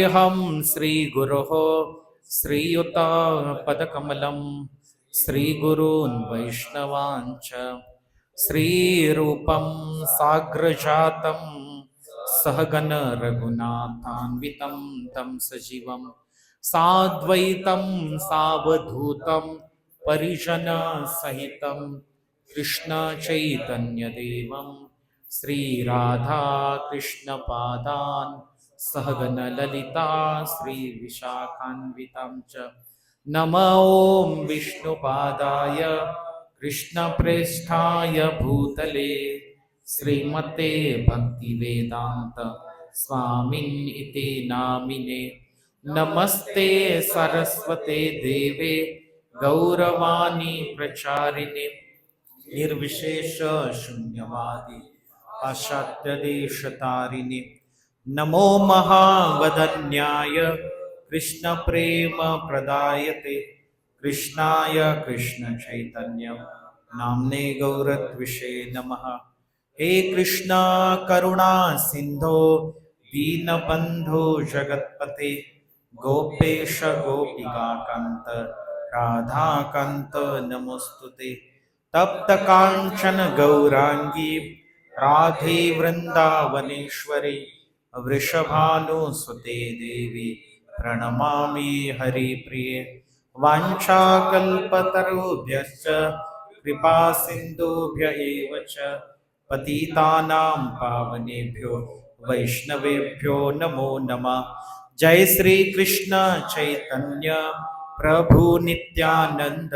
हम श्री गुरोः श्रीयुतापदकमलं श्रीगुरून् वैष्णवांच श्रीरूपं साग्रजातं सहगण रघुनाथान्वितं तं सजीवं साद्वैतं सावधूतं परिजनसहितं कृष्ण चैतन्यदेवं श्रीराधा कृष्णपादान् सहगण ललिता श्रीविशाखान्वितं च नमो ॐ विष्णुपादाय कृष्णप्रेष्ठाय भूतले श्रीमते भक्तिवेदान्त स्वामिन् इति नामिने नमस्ते सरस्वते देवे गौरवाणी प्रचारिणे निर्विशेष शून्यवादी पाश्चात्यदेशतारिणे नमो महावदन्याय कृष्णप्रेम प्रदायते कृष्णाय कृष्णचैतन्य नाम्ने गौरत्विषे नमः। हे कृष्णा करुणा सिंधो दीनबन्धो जगत्पते गोपेश गोपिकान्त राधाकान्त नमोस्तुते तप्त कांचन गौरांगी राधे वृंदावनेश्वरी वृषभानुसुते देवी प्रणमामि हरिप्रिये वाञ्छाकल्पतरुभ्यश्च कृपा सिन्धुभ्य एव च पतितानां पावनेभ्यो वैष्णवेभ्यो नमो नमः। जय श्री कृष्ण चैतन्य प्रभु नित्यानंद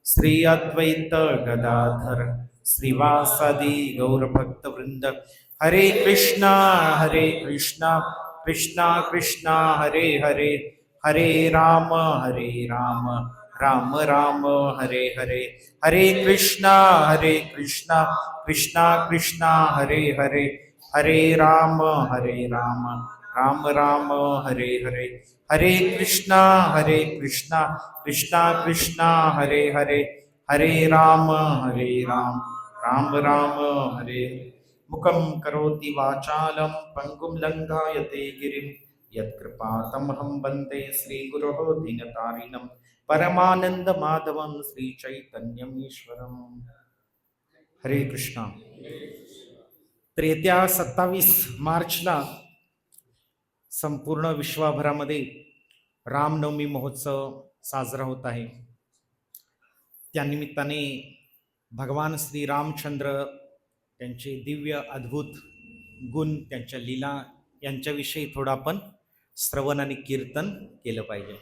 श्री अद्वैत गदाधर श्रीवासादि गौरभक्त वृंद हरे कृष्णा कृष्णा कृष्णा हरे हरे हरे राम राम राम हरे हरे हरे कृष्णा कृष्णा कृष्णा हरे हरे हरे राम राम राम हरे हरे हरे कृष्णा कृष्णा कृष्णा हरे हरे हरे राम राम राम हरे मुखं करोति वाचालं पंगुं लंघायते गिरिं यत्कृपातमहं वन्दे श्रीगुरोः दीनतारिणं परमानंद माधवं श्री चैतन्यम ईश्वरम। हरे कृष्णा। तर येत्या 27 मार्चला संपूर्ण विश्वभरामध्ये रामनवमी महोत्सव साजरा होत आहे। त्यानिमित्ताने भगवान श्री रामचंद्र त्यांचे दिव्य अद्भुत गुण त्यांच्या लीला यांच्याविषयी थोडं आपण श्रवण आणि कीर्तन केलं पाहिजे।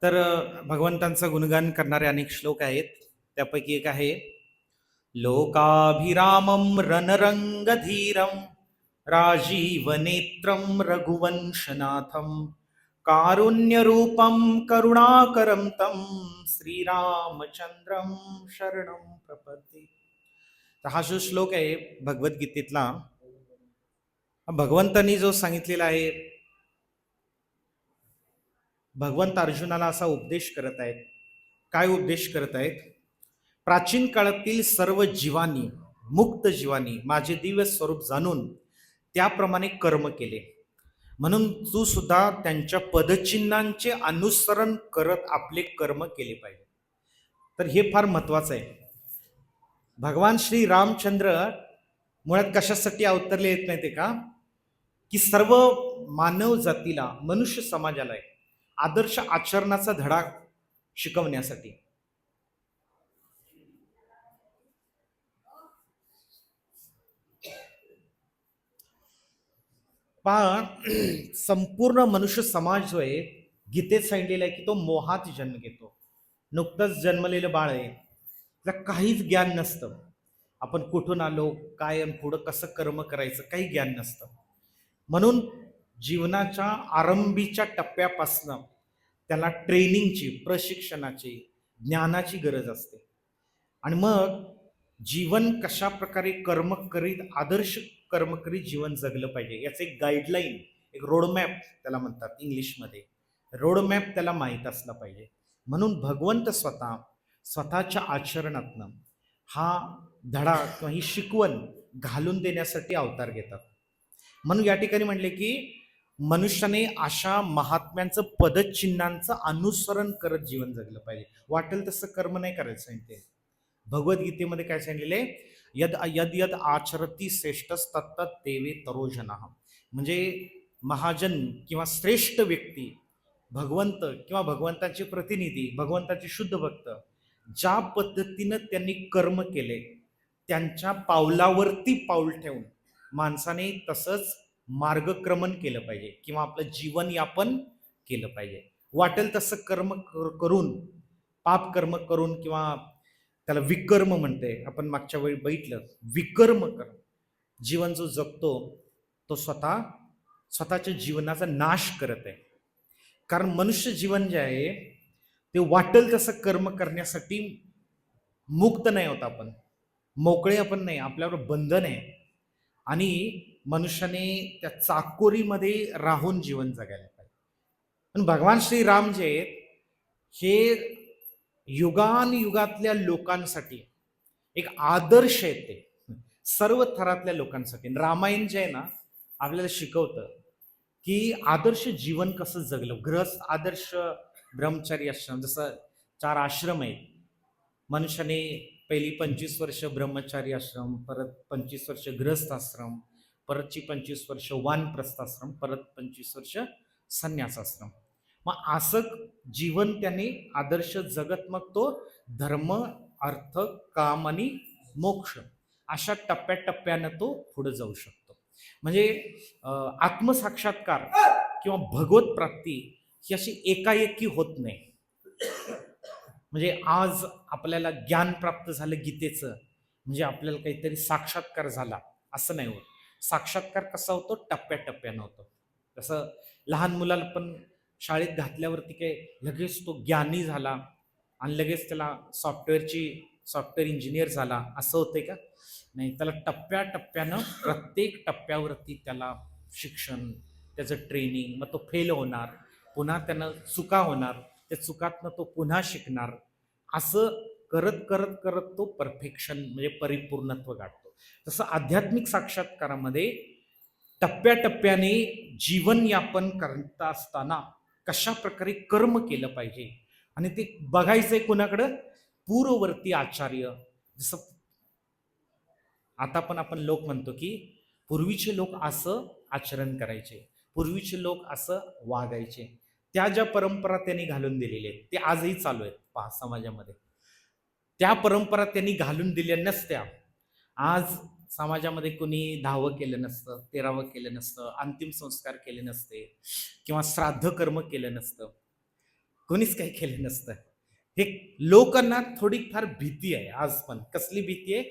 तर भगवंतांचं गुणगान करणारे अनेक श्लोक आहेत, त्यापैकी एक आहे लोकाभिरामं रणरंगधीरं राजीवनेत्रं रघुवंशनाथं कारुण्यरूपं करुणाकरं तं श्रीरामचंद्रं शरणं प्रपद्ये। हा जो श्लोक आहे भगवद्गीतेतला, भगवंतांनी जो सांगितलेला आहे, भगवंत अर्जुनाला असा उपदेश करत आहेत। काय उपदेश करत आहेत? प्राचीन काळातील सर्व जीवांनी, मुक्त जीवांनी माझे दिव्य स्वरूप जाणून त्याप्रमाणे कर्म केले, म्हणून तू सुद्धा त्यांच्या पदचिन्हांचे अनुसरण करत आपले कर्म केले पाहिजे। तर हे फार महत्वाचं आहे। भगवान श्री रामचंद्र मुळात कशासाठी अवतरले येत नाही ते का, की सर्व मानव जातीला, मनुष्य समाजाला आदर्श आचरणाचा धडा शिकवण्यासाठी। पहा, संपूर्ण मनुष्य समाज जो आहे, गीतेत सांगितलेला आहे की तो मोहात जन्म घेतो। नुकतंच जन्मलेलं बाळ आहे, त्याला काहीच ज्ञान नसतं, आपण कुठून आलो, काय पुढं कसं कर्म करायचं काही ज्ञान नसतं। म्हणून जीवनाच्या आरंभीच्या टप्प्यापासून त्याला ट्रेनिंगची, प्रशिक्षणाची, ज्ञानाची गरज असते। आणि मग जीवन कशा प्रकारे कर्म करीत, आदर्श कर्म करीत जीवन जगलं पाहिजे याचं एक गाईडलाईन, एक रोडमॅप त्याला म्हणतात इंग्लिशमध्ये, रोडमॅप त्याला माहीत असला पाहिजे। म्हणून भगवंत स्वतःच्या आचरणातनं हा धडा किंवा ही शिकवण घालून देण्यासाठी अवतार घेतात। म्हणून या ठिकाणी म्हणले की मनुष्याने अशा महात्म्यांचं पदचिन्हांचं अनुसरण करत जीवन जगलं पाहिजे. वाटेल तसं कर्म नाही करायचं सांगितले. भगवद्गीतेमध्ये काय सांगितलेले, यद यद यद आचरती श्रेष्ठस्तत्तत देवे तरोजनः. म्हणजे महाजन किंवा श्रेष्ठ व्यक्ती, भगवंत किंवा भगवंताचे प्रतिनिधी, भगवंताचे शुद्ध भक्त, ज्या पद्धतीनं त्यांनी कर्म केले त्यांच्या पावलावरती पाऊल ठेवून माणसाने तसंच मार्गक्रमण केलं पाहिजे किंवा आपलं जीवन यापन केलं पाहिजे. वाटेल तसं कर्म करून, पाप कर्म करून किंवा त्याला विकर्म म्हणते, आपण मागच्या वेळी बघितलं, विकर्म कर्म जीवन जो जगतो तो स्वतःच्या जीवनाचा नाश करत आहे. कारण मनुष्य जीवन जे आहे ते वाटेल तसं कर्म करण्यासाठी मुक्त नाही होत आपण, मोकळे आपण नाही, आपल्यावर बंधन आहे. आणि मनुष्याने त्या चाकोरीमध्ये राहून जीवन जगायला पाहिजे. पण भगवान श्रीराम जे आहेत हे युगानयुगातल्या लोकांसाठी एक आदर्श आहे. ते सर्व थरातल्या लोकांसाठी रामायण जे आहे ना आपल्याला शिकवतं की आदर्श जीवन कसं जगलं. गृहस्थ आदर्श ब्रह्मचारी आश्रम, जसं 4 आश्रम आहेत. मनुष्याने पहिली 25 वर्ष ब्रह्मचारी आश्रम, परत 25 वर्ष गृहस्थ आश्रम, परतची 25 वर्ष वानप्रस्थाश्रम, परत 25 वर्ष संन्यासाश्रम. मग असं जीवन त्याने आदर्श जगत मग तो धर्म, अर्थ, काम आणि मोक्ष अशा टप्प्याटप्प्यानं तो पुढे जाऊ शकतो. म्हणजे आत्मसाक्षात्कार किंवा भगवत प्राप्ती ही अशी एकाएकी होत नाही. म्हणजे आज आपल्याला ज्ञान प्राप्त झालं गीतेचं म्हणजे आपल्याला काहीतरी साक्षात्कार झाला असं नाही होत. साक्षात्कार कसा होतो, टप्प्याटप्प्यानं होतो. जसं लहान मुलाला पण शाळेत घातल्यावरती काय लगेच तो ज्ञानी झाला आणि लगेच त्याला सॉफ्टवेअर इंजिनियर झाला असं होतंय का? नाही, त्याला टप्प्याटप्प्यानं प्रत्येक टप्प्यावरती त्याला शिक्षण, त्याचं ट्रेनिंग, मग तो फेल होणार, पुन्हा त्यानं चुका होणार, त्या चुकातनं तो पुन्हा शिकणार, असं करत करत करत तो परफेक्शन म्हणजे परिपूर्णत्व गाठतो. तसं आध्यात्मिक साक्षात्कारामध्ये टप्प्याटप्प्याने जीवन यापन करत असताना कशा प्रकारे कर्म केलं पाहिजे आणि ते बघायचंय कुणाकडं, पूर्ववर्ती आचार्य. जसं आता पण आपण लोक म्हणतो की पूर्वीचे लोक असं आचरण करायचे, पूर्वीचे लोक असं वागायचे. त्या ज्या परंपरा त्यांनी घालून दिलेल्या आहेत ते आजही चालू आहेत पहा समाजामध्ये. त्या परंपरा त्यांनी घालून दिल्या नसत्या आज समाजामध्ये कोणी 10वं केलं नसतं, 13वं केलं नसतं, अंतिम संस्कार केले नसते किंवा श्राद्ध कर्म केलं नसतं, कोणीच काही केलं नसतं. हे लोकांना थोडीफार भीती आहे आज पण. कसली भीती आहे?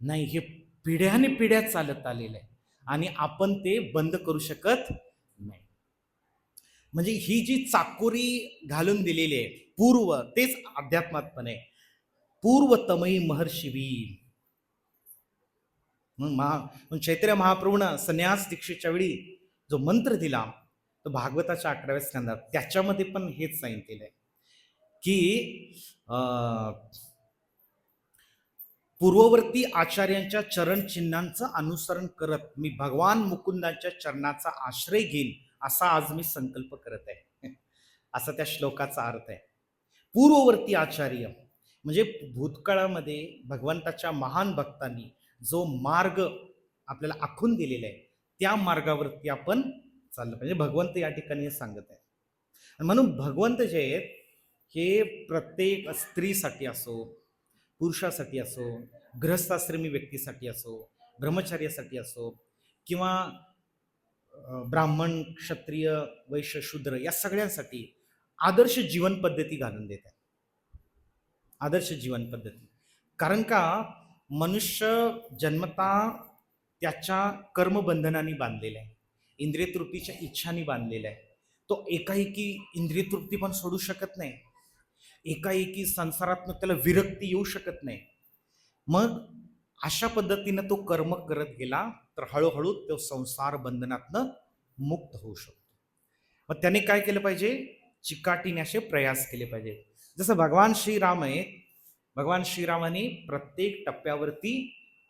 नाही, हे पिढ्याने पिढ्या चालत आलेलं आहे आणि आपण ते बंद करू शकत नाही. म्हणजे ही जी चाकोरी घालून दिलेली आहे पूर्व, तेच अध्यात्मात पण आहे. पूर्वतमयी महर्षीवी. मग चैत्र्य महाप्रभूनं संन्यास दीक्षेच्या वेळी जो मंत्र दिला तो भागवताच्या 11व्या स्कंदात, त्याच्यामध्ये पण हेच सांगितलेलं आहे की पूर्ववर्ती आचार्यांच्या चरण चिन्हांचं अनुसरण करत मी भगवान मुकुंदाच्या चरणाचा आश्रय घेईन असा आज मी संकल्प करत आहे. असा त्या श्लोकाचा अर्थ आहे. पूर्ववर्ती आचार्य म्हणजे भूतकाळामध्ये भगवंताच्या महान भक्तांनी जो मार्ग आपल्याला आखून दिलेला आहे त्या मार्गावरती आपण चाललं पाहिजे. भगवंत या ठिकाणी सांगत आहे. म्हणून भगवंत जे आहेत हे प्रत्येक स्त्रीसाठी असो, पुरुषासाठी असो, गृहस्थाश्रमी व्यक्तीसाठी असो, ब्रह्मचार्यासाठी असो किंवा ब्राह्मण, क्षत्रिय, वैश्य, शूद्र या सगळ्यांसाठी आदर्श जीवन पद्धती घालून देत आहे. आदर्श जीवन पद्धती. कारण का मनुष्य जन्मता त्याच्या कर्मबंधनाने बांधलेला आहे, इंद्रिय तृप्तीच्या इच्छांनी बांधलेला आहे. तो एकाएकी इंद्रिय तृप्ती पण सोडू शकत नाही, एकाएकी संसारातनं त्याला विरक्ती येऊ शकत नाही. मग अशा पद्धतीनं तो कर्म करत गेला तर हळूहळू तो संसार बंधनातनं मुक्त होऊ शकतो. मग त्याने काय केलं पाहिजे? चिकाटीने असे प्रयास केले पाहिजे. जसं भगवान श्रीराम आहेत, भगवान श्रीरामाने प्रत्येक टप्प्यावरती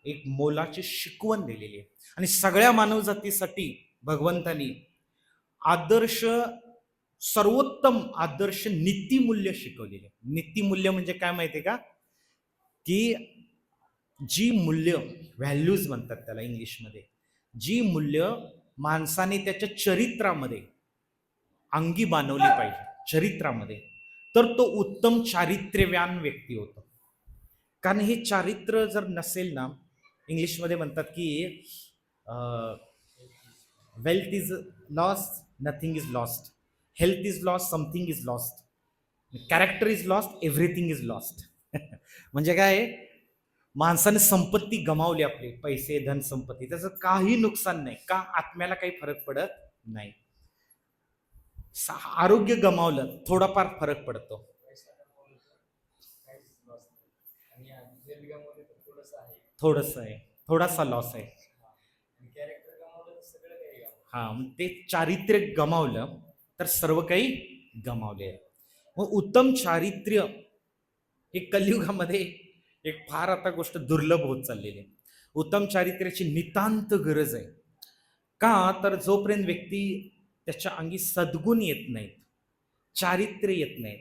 एक मोलाची शिकवण दिलेली आहे आणि सगळ्या मानवजातीसाठी भगवंतांनी आदर्श, सर्वोत्तम आदर्श नीतिमूल्य शिकवलेले. नीतिमूल्य म्हणजे काय माहितीये का, की जी मूल्य, व्हॅल्यूज म्हणतात त्याला इंग्लिशमध्ये, जी मूल्य माणसाने त्याच्या चरित्रामध्ये अंगी बाणवली पाहिजे चरित्रामध्ये, तर तो उत्तम चारित्र्यवान व्यक्ती होतो. कारण हे चारित्र्य जर नसेल ना, इंग्लिशमध्ये म्हणतात की wealth is lost, nothing is lost. Health is lost, something is lost. Character is lost, everything is lost. म्हणजे काय, माणसाने संपत्ती गमावली, आपली पैसे, धन संपत्ती, त्याचं काही नुकसान नाही का, आत्म्याला काही फरक पडत नाही. आरोग्य गमावलं, थोडाफार फरक पडतो. थोडस आहे, थोडासा लॉस आहे. हा, ते चारित्र्य गमावलं तर सर्व काही गमावले. मग उत्तम चारित्र्य हे कलियुगामध्ये एक फार आता गोष्ट दुर्लभ होत चाललेली आहे. उत्तम चारित्र्याची नितांत गरज आहे. का तर जोपर्यंत व्यक्ती त्याच्या अंगी सद्गुण येत नाहीत, चारित्र्य येत नाही,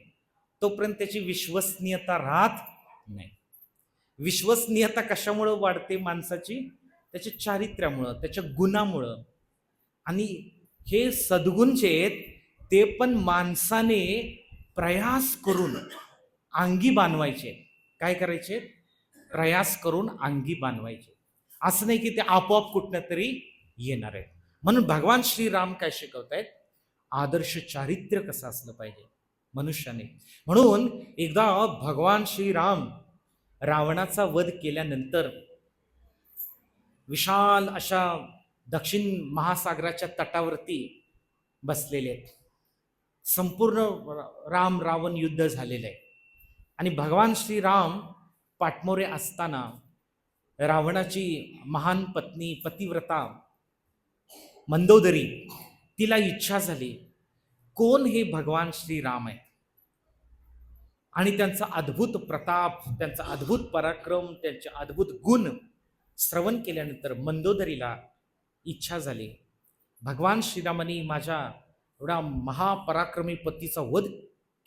तोपर्यंत त्याची विश्वसनीयता राहत नाही. विश्वसनीयता कशामुळं वाढते माणसाची? त्याच्या चारित्र्यामुळं, त्याच्या गुणामुळं. आणि हे सद्गुण जे आहेत ते पण माणसाने प्रयास करून अंगी बांधवायचे. काय करायचे? प्रयास करून अंगी बांधवायचे. असं नाही की ते आपोआप कुठनं तरी येणार आहे. म्हणून भगवान श्रीराम काय शिकवतायत? आदर्श चारित्र्य कसं असलं पाहिजे मनुष्याने. म्हणून एकदा भगवान श्रीराम रावणाचा वध केल्यानंतर विशाल अशा दक्षिण महासागराच्या तटावरती बसलेले आहेत. संपूर्ण राम रावण युद्ध झालेलं आहे आणि भगवान श्रीराम पाठमोरे असताना रावणाची महान पत्नी, पतिव्रता मंदोदरी, तिला इच्छा झाली कोण हे भगवान श्रीराम आहे. आणि त्यांचा अद्भुत प्रताप, त्यांचा अद्भुत पराक्रम, त्यांचे अद्भुत गुण श्रवण केल्यानंतर मंदोदरीला इच्छा झाली, भगवान श्रीरामांनी माझ्या एवढा महापराक्रमी पतीचा वध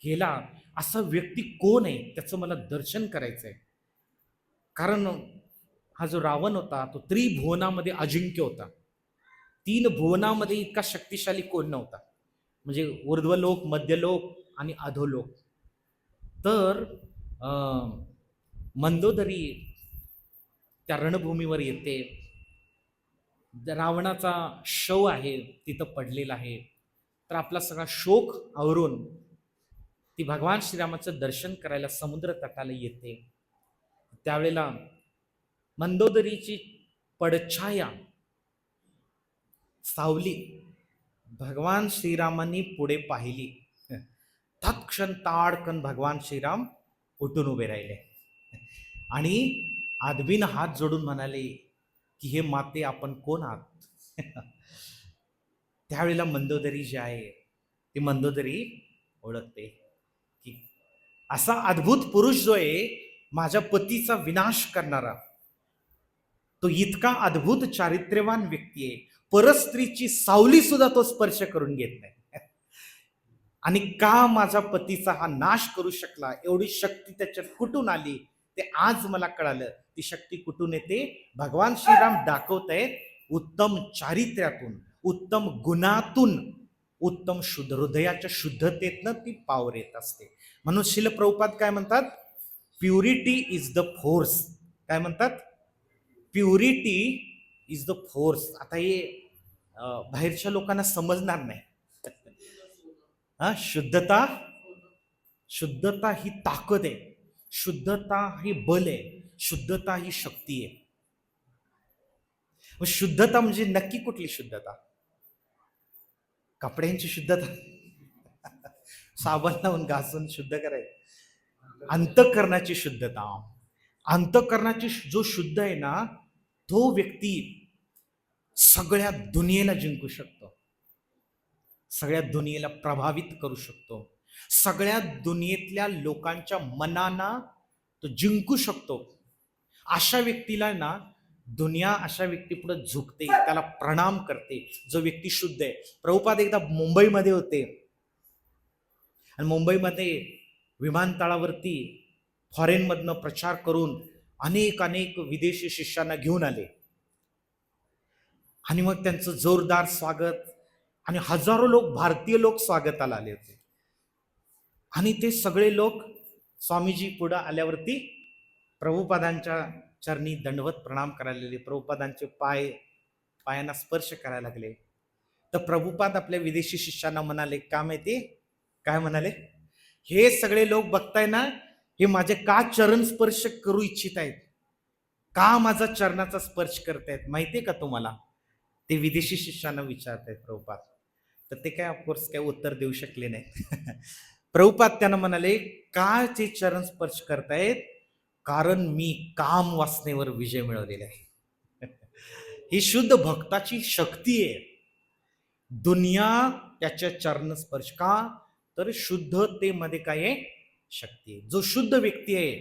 केला, असा व्यक्ती कोण आहे, त्याचं मला दर्शन करायचंय. कारण हा जो रावण होता तो त्रिभुवनामध्ये अजिंक्य होता. 3 भुवनामध्ये इतका शक्तिशाली कोण नव्हता, म्हणजे ऊर्ध्वलोक, मध्यलोक आणि अधोलोक. तर मंदोदरी त्या रणभूमीवर येते. रावणाचा शव आहे तिथं पडलेला आहे. तर आपला सगळा शोक आवरून ती भगवान श्रीरामाचं दर्शन करायला समुद्र तटाला येते. त्यावेळेला मंदोदरीची पडछाया, सावली भगवान श्रीरामांनी पुढे पाहिली. तत्क्षण ताडकन भगवान श्रीराम उठून उभे राहिले आणि आदबीन हात जोडून म्हणाले की हे माते आपण कोण आहात? त्यावेळेला मंदोदरी जी आहे ती मंदोदरी ओळखते की असा अद्भुत पुरुष जो आहे, माझ्या पतीचा विनाश करणारा, तो इतका अद्भुत चारित्र्यवान व्यक्ती आहे, परस्त्रीची सावली सुद्धा तो स्पर्श करून घेत नाही. आणि का माझा पतीचा हा नाश करू शकला, एवढी शक्ती त्याच्यात कुठून आली, ते आज मला कळालं. ती शक्ती कुठून येते? भगवान श्रीराम दाखवतायत उत्तम चारित्र्यातून, उत्तम गुणातून, उत्तम शुद्ध हृदयाच्या शुद्धतेतनं ती पावर येत असते. म्हणून श्रील प्रभुपाद काय म्हणतात? Purity is the force. काय म्हणतात? Purity is the force. आता हे बाहेरच्या लोकांना समजणार नाही. शुद्धता, शुद्धता ही ताकद आहे, शुद्धता ही बल आहे, शुद्धता ही शक्ती आहे. शुद्धता म्हणजे नक्की कुठली शुद्धता? कपड्यांची शुद्धता, साबण लावून घासून शुद्ध करायचं? अंतःकरणाची शुद्धता. अंतःकरणाची जो शुद्ध आहे ना, तो व्यक्ती सगळ्या दुनियेला जिंकू शकतो, सगळ्या दुनियेला प्रभावित करू शकतो, सगळ्या दुनियेतल्या लोकांच्या मनांना तो जिंकू शकतो. अशा व्यक्तीला ना दुनिया अशा व्यक्तीपुढे झुकते, त्याला प्रणाम करते जो व्यक्ती शुद्ध आहे. प्रभुपाद एकदा मुंबईमध्ये होते आणि मुंबईमध्ये विमानतळावरती फॉरेनमधनं प्रचार करून अनेक अनेक विदेशी शिष्यांना घेऊन आले आणि मग त्यांचं जोरदार स्वागत आणि हजारो लोक, भारतीय लोक स्वागताला आले होते. आणि ते सगळे लोक स्वामीजी पुढे आल्यावरती प्रभुपादांच्या चरणी दंडवत प्रणाम करायला लागले. प्रभुपादांचे पायांना स्पर्श करायला लागले. तर प्रभुपाद आपल्या विदेशी शिष्यांना म्हणाले, का माहिती काय म्हणाले? हे सगळे लोक बघताय ना, हे माझे का चरण स्पर्श करू इच्छित आहेत, का माझा चरणाचा स्पर्श करतायत माहितीये का तुम्हाला? ते विदेशी शिष्यांना विचारतायत प्रभुपाद. तर ते काय ऑफकोर्स काय उत्तर देऊ शकले नाही. प्रभुपाद त्यांना म्हणाले, का ते चरण स्पर्श करतायत? कारण मी काम वासनेवर विजय मिळवलेला आहे. ही शुद्ध भक्ताची शक्ती आहे. दुनिया त्याच्या चरण स्पर्श का? तर शुद्धतेमध्ये काय आहे? शक्ती आहे. जो शुद्ध व्यक्ती आहे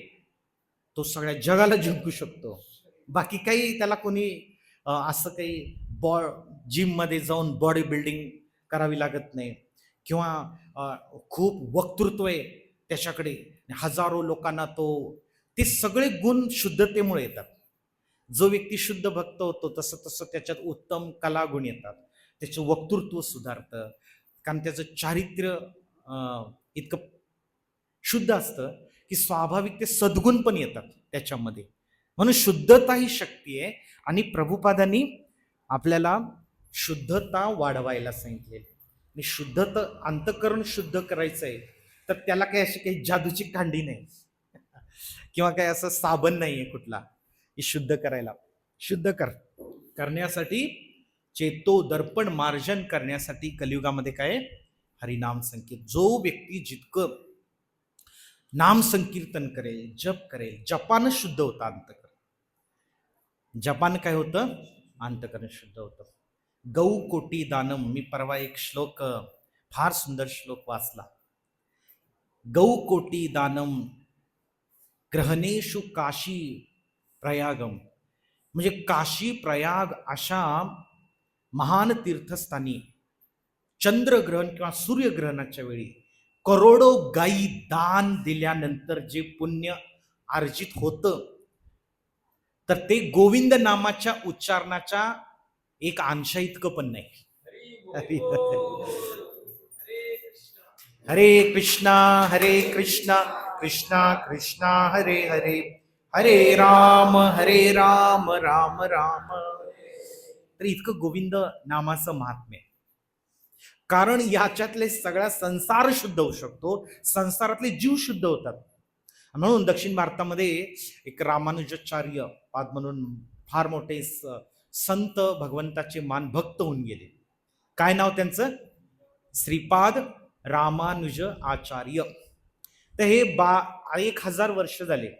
तो सगळ्या जगाला जिंकू शकतो. बाकी काही त्याला कोणी असं काही जिम मध्ये जाऊन बॉडी बिल्डिंग करावी लागत नाही किंवा खूप वक्तृत्व आहे त्याच्याकडे, हजारो लोकांना ते सगळे गुण शुद्धतेमुळे येतात. जो व्यक्ती शुद्ध भक्त होतो तसं तसं त्याच्यात उत्तम कला गुण येतात, त्याचं वक्तृत्व सुधारतं, कारण त्याचं चारित्र्य इतकं शुद्ध असतं की स्वाभाविक ते सद्गुण पण येतात त्याच्यामध्ये. म्हणून शुद्धता ही शक्ती आहे. आणि प्रभुपादांनी आपल्याला शुद्धता वाढवायला सांगितले. आणि शुद्धता, अंतःकरण शुद्ध करायचं आहे तर त्याला काही अशी काही जादूची कांडी नाही किंवा काही असं साबण नाहीये कुठला हे शुद्ध करायला. शुद्ध करण्यासाठी, चेतो दर्पण मार्जन करण्यासाठी कलियुगामध्ये काय? हरिनाम संकीर्तन. जो व्यक्ती जितकं नाम संकीर्तन करेल, जप करेल, जपानं शुद्ध होतं अंतःकरण. जपान काय होतं? अंतःकरण शुद्ध होतं. गौ कोटी दानम. मी परवा एक श्लोक, फार सुंदर श्लोक वाचला. गौ कोटी दानम ग्रहणेषु काशी प्रयागम. म्हणजे काशी प्रयाग अशा महान तीर्थस्थानी चंद्रग्रहण किंवा सूर्यग्रहणाच्या वेळी करोडो गायी दान दिल्यानंतर जे पुण्य अर्जित होतं तर ते गोविंद नामाच्या उच्चारणाच्या एक अंशा इतकं पण नाही. हरे कृष्णा कृष्णा कृष्णा हरे हरे, हरे राम राम राम. तर इतकं गोविंद नामाचं महात्म्य. कारण याच्यातले सगळा संसार शुद्ध होऊ शकतो, संसारातले जीव शुद्ध होतात. म्हणून दक्षिण भारतामध्ये एक रामानुजाचार्य पाद म्हणून फार मोठे संत भगवंताचे मान भक्त होऊन गेले. काय नाव त्यांचं? श्रीपाद रामानुज आचार्य. तर हे 1000 वर्ष झाले.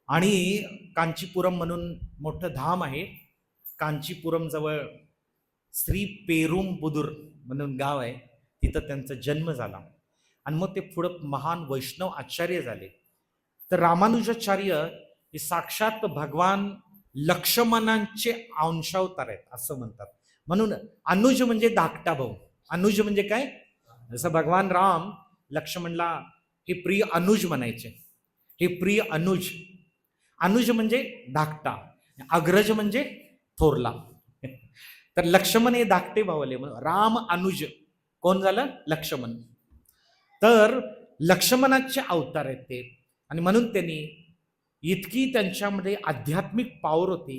आणि कांचीपुरम म्हणून मोठं धाम आहे, कांचीपुरम जवळ श्री पेरुमबुदूर म्हणून गाव आहे, तिथं त्यांचा जन्म झाला. आणि मग ते पुढं महान वैष्णव आचार्य झाले. तर रामानुजाचार्य हे साक्षात भगवान लक्ष्मणांचे अंशावतार आहेत असं म्हणतात. म्हणून अनुज म्हणजे धाकटा भाऊ. अनुज म्हणजे काय? जसं भगवान राम लक्ष्मणला हे प्रिय अनुज म्हणायचे, हे प्रिय अनुज. अनुज म्हणजे धाकटा, अग्रज म्हणजे थोरला. तर लक्ष्मण हे धाकटे भावले, राम अनुज कोण झालं? लक्ष्मण. तर लक्ष्मणाचे अवतार आहेत ते. आणि म्हणून त्यांनी इतकी त्यांच्यामध्ये आध्यात्मिक पॉवर होती,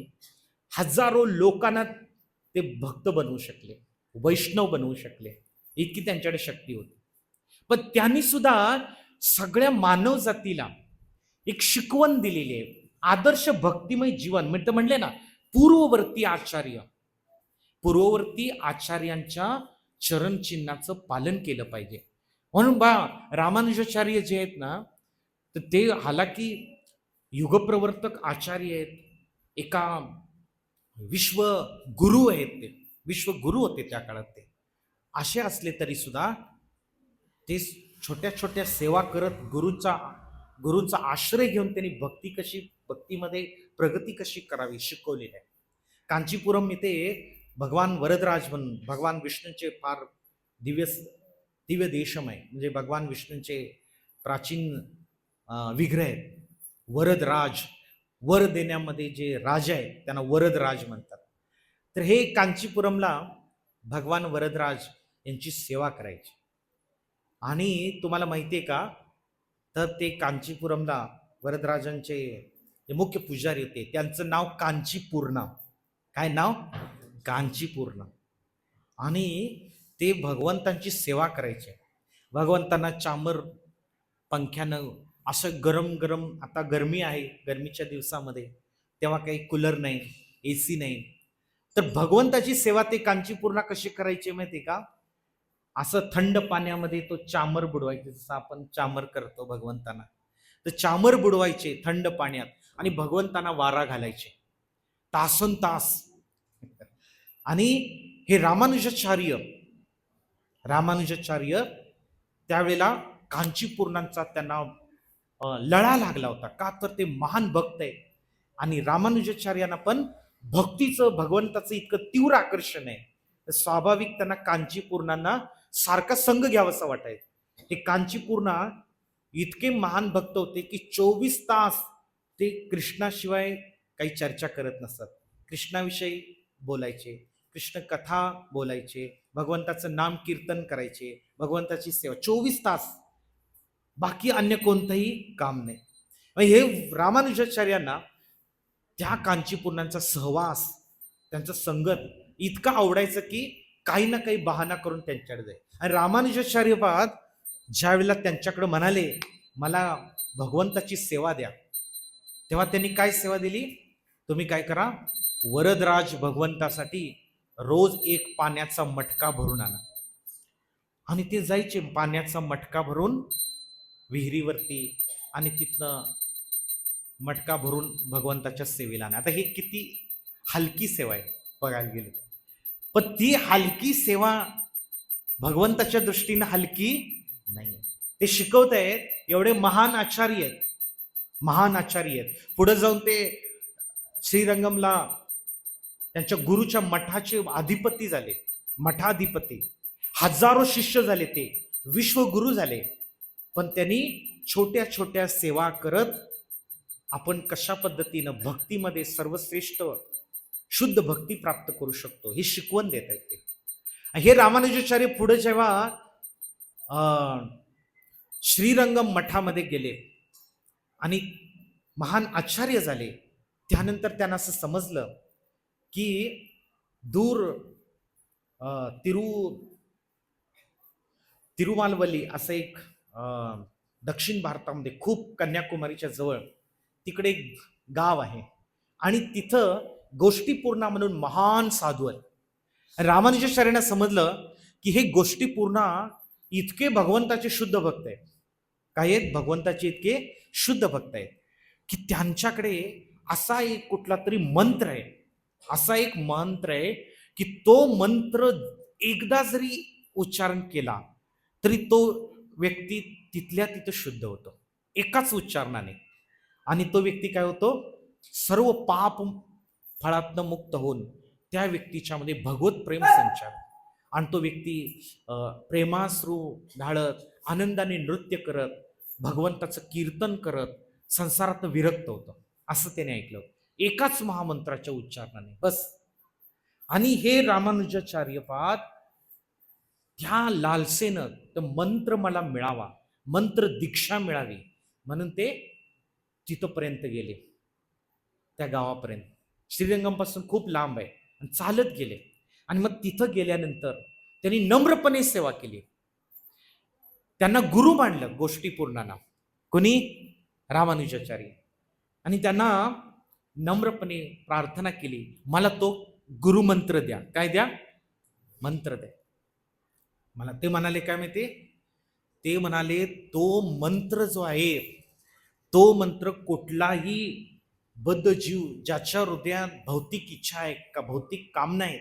हजारो लोकांना ते भक्त बनवू शकले, वैष्णव बनवू शकले, इतकी त्यांच्याकडे शक्ती होती. पण त्यांनी सुद्धा सगळ्या मानव जातीला एक शिकवण दिलेली आहे, आदर्श भक्तिमय जीवन. म्हणले ना पूर्ववर्ती आचार्य, पूर्ववर्ती आचार्यांच्या चरणचिन्हाचं पालन केलं पाहिजे. म्हणून रामानुजाचार्य जे आहेत ना, तर ते हालाकी युगप्रवर्तक आचार्य आहेत, एका विश्वगुरु आहेत, ते विश्वगुरु होते त्या काळात. ते असे असले तरी सुद्धा ते छोट्या छोट्या सेवा करत गुरूंचा आश्रय घेऊन त्यांनी भक्तीमध्ये प्रगती कशी करावी शिकवलेली आहे. कांचीपुरम इथे भगवान वरदराज म्हणून भगवान विष्णूंचे फार दिव्य दिव्य देशम आहे. म्हणजे भगवान विष्णूंचे प्राचीन विग्रह आहेत. वरदराज, वर देण्यामध्ये जे राजा आहेत त्यांना वरदराज म्हणतात. तर हे कांचीपुरमला भगवान वरदराज यांची सेवा करायची. आणि तुम्हाला माहिती आहे का, तर ते कांचीपुरमला वरदराजांचे जे मुख्य पुजारी होते त्यांचं नाव कांचीपूर्णा. काय नाव? कांचीपूर्णा. आणि ते भगवंतांची सेवा करायचे. भगवंतांना चामर पंख्यानं असं गरम गरम, आता गरमी आहे, गरमीच्या दिवसामध्ये तेव्हा काही कूलर नाही, AC नाही, तर भगवंताची सेवा ते कांचीपूर्णा कशी करायची माहिती का, असं थंड पाण्यामध्ये तो चामर बुडवायचे, जसं आपण चामर करतो भगवंतांना, तर चामर बुडवायचे थंड पाण्यात आणि भगवंतांना वारा घालायचे तासन तास. आणि हे रामानुजाचार्य त्यावेळेला कांचीपूर्णांचा त्यांना लळा लागला होता. का तर ते महान भक्त आहे आणि रामानुजाचार्यांना पण भक्तीचं, भगवंताचं इतकं तीव्र आकर्षण आहे, स्वाभाविक त्यांना कांचीपूर्णांना सारखा संघ घ्यावासा वाटायचं. हे कांचीपूर्णा इतके महान भक्त होते की 24 तास ते कृष्णाशिवाय काही चर्चा करत नसतात. कृष्णाविषयी बोलायचे, कृष्ण कथा बोलायचे, भगवंताचं नाम कीर्तन करायचे, भगवंताची सेवा 24 तास, बाकी अन्य कोणतंही काम नाही. हे रामानुजाचार्यांना त्या कांचीपूर्णांचा सहवास, त्यांचं संगत इतका आवडायचं की काही ना काही बहाणा करून त्यांच्याकडे जाईल. आणि रामानुजाचार्य ज्या वेळेला त्यांच्याकडे म्हणाले मला भगवंताची सेवा द्या, तेव्हा त्यांनी काय सेवा दिली, तुम्ही काय करा, वरदराज भगवंतासाठी रोज एक पाण्याचा मटका भरून आणा. आणि ते जायचे पाण्याचा मटका भरून विहिरीवरती आणि तिथनं मटका भरून भगवंताच्या सेवेला आणा. आता हे किती हलकी सेवा आहे बघायला गेलं, पण ती हलकी सेवा भगवंताच्या दृष्टीनं हलकी नाही. ते शिकवत आहेत, एवढे महान आचार्य आहेत. पुढे जाऊन ते श्रीरंगमला त्यांच्या गुरुच्या मठाचे अधिपती झाले, मठाधिपती, हजारो शिष्य झाले, ते विश्वगुरु झाले. पण त्यांनी छोट्या छोट्या सेवा करत आपण कशा पद्धतीनं भक्तीमध्ये सर्वश्रेष्ठ शुद्ध भक्ती प्राप्त करू शकतो हे शिकवण देत आहेत ते. हे रामानुजाचार्य पुढे जेव्हा श्रीरंगम मठामध्ये गेले आणि महान आचार्य झाले, त्यानंतर त्यांना असं समजलं की दूर तिरुमालवली असं एक दक्षिण भारतामध्ये खूप कन्याकुमारीच्या जवळ तिकडे एक गाव आहे आणि तिथं गोष्टीपूर्णा म्हणून महान साधू आहे. रामानुजाचार्यांना समजलं की हे गोष्टीपूर्णा इतके भगवंताचे शुद्ध भक्त आहेत, काय आहेत, भगवंताचे इतके शुद्ध भक्त आहेत की त्यांच्याकडे असा एक कुठला तरी मंत्र आहे, असा एक मंत्र आहे की तो मंत्र एकदा जरी उच्चारण केला तरी तो व्यक्ती तिथल्या तिथं शुद्ध होतो एकाच उच्चारणाने. आणि तो व्यक्ती काय होतो, सर्व पाप फळातनं मुक्त होऊन त्या व्यक्तीच्या मध्ये भगवत प्रेम संचार आणि तो व्यक्ती प्रेमाश्रू ढाळत आनंदाने नृत्य करत भगवंताचं कीर्तन करत संसारात विरक्त होतं, असं त्याने ऐकलं एकाच महामंत्राच्या उच्चारणाने बस. आणि हे रामानुजाचार्य त्या लालसेनं तर मंत्र मला मिळावा, मंत्र दीक्षा मिळावी म्हणून ते तिथपर्यंत गेले, त्या गावापर्यंत. श्रीरंगम पासून खूप लांब आहे आणि चालत गेले. आणि मग तिथं गेल्यानंतर त्यांनी नम्रपणे सेवा केली. त्यांना गुरु मानलं गोष्टीपूर्णांना, कोणी, रामानुजाचार्य. आणि त्यांना नम्रपणे प्रार्थना केली, मला तो गुरुमंत्र द्या. काय द्या? मंत्र द्या मला. ते म्हणाले काय माहिती, ते म्हणाले तो मंत्र जो आहे, तो मंत्र कुठलाही बद्ध जीव ज्याच्या हृदयात भौतिक इच्छा आहे का भौतिक कामना आहे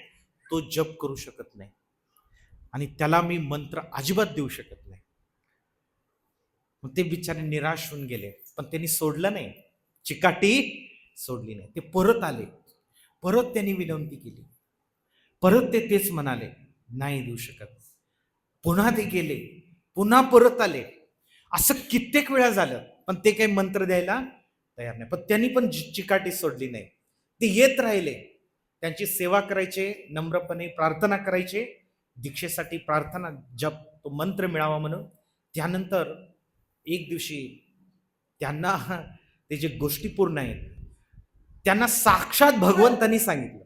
तो जप करू शकत नाही आणि त्याला मी मंत्र अजिबात देऊ शकत नाही. मग ते बिचारे निराश होऊन गेले, पण त्यांनी सोडलं नाही, चिकाटी सोडली नाही. ते परत आले, परत त्यांनी विनंती केली, परत ते तेच म्हणाले, नाही देऊ शकत. पुन्हा ते गेले, पुन्हा परत आले. असं कित्येक वेळा झालं, पण ते काही मंत्र द्यायला तयार नाही. पण त्यांनी पण चिकाटी सोडली नाही. ते येत राहिले, त्यांची सेवा करायचे, नम्रपणे प्रार्थना करायचे, दीक्षेसाठी प्रार्थना, जप, तो मंत्र मिळावा म्हणून. त्यानंतर एक दिवशी त्यांना ते जे गोष्टी पूर्ण आहेत, त्यांना साक्षात भगवंतांनी सांगितलं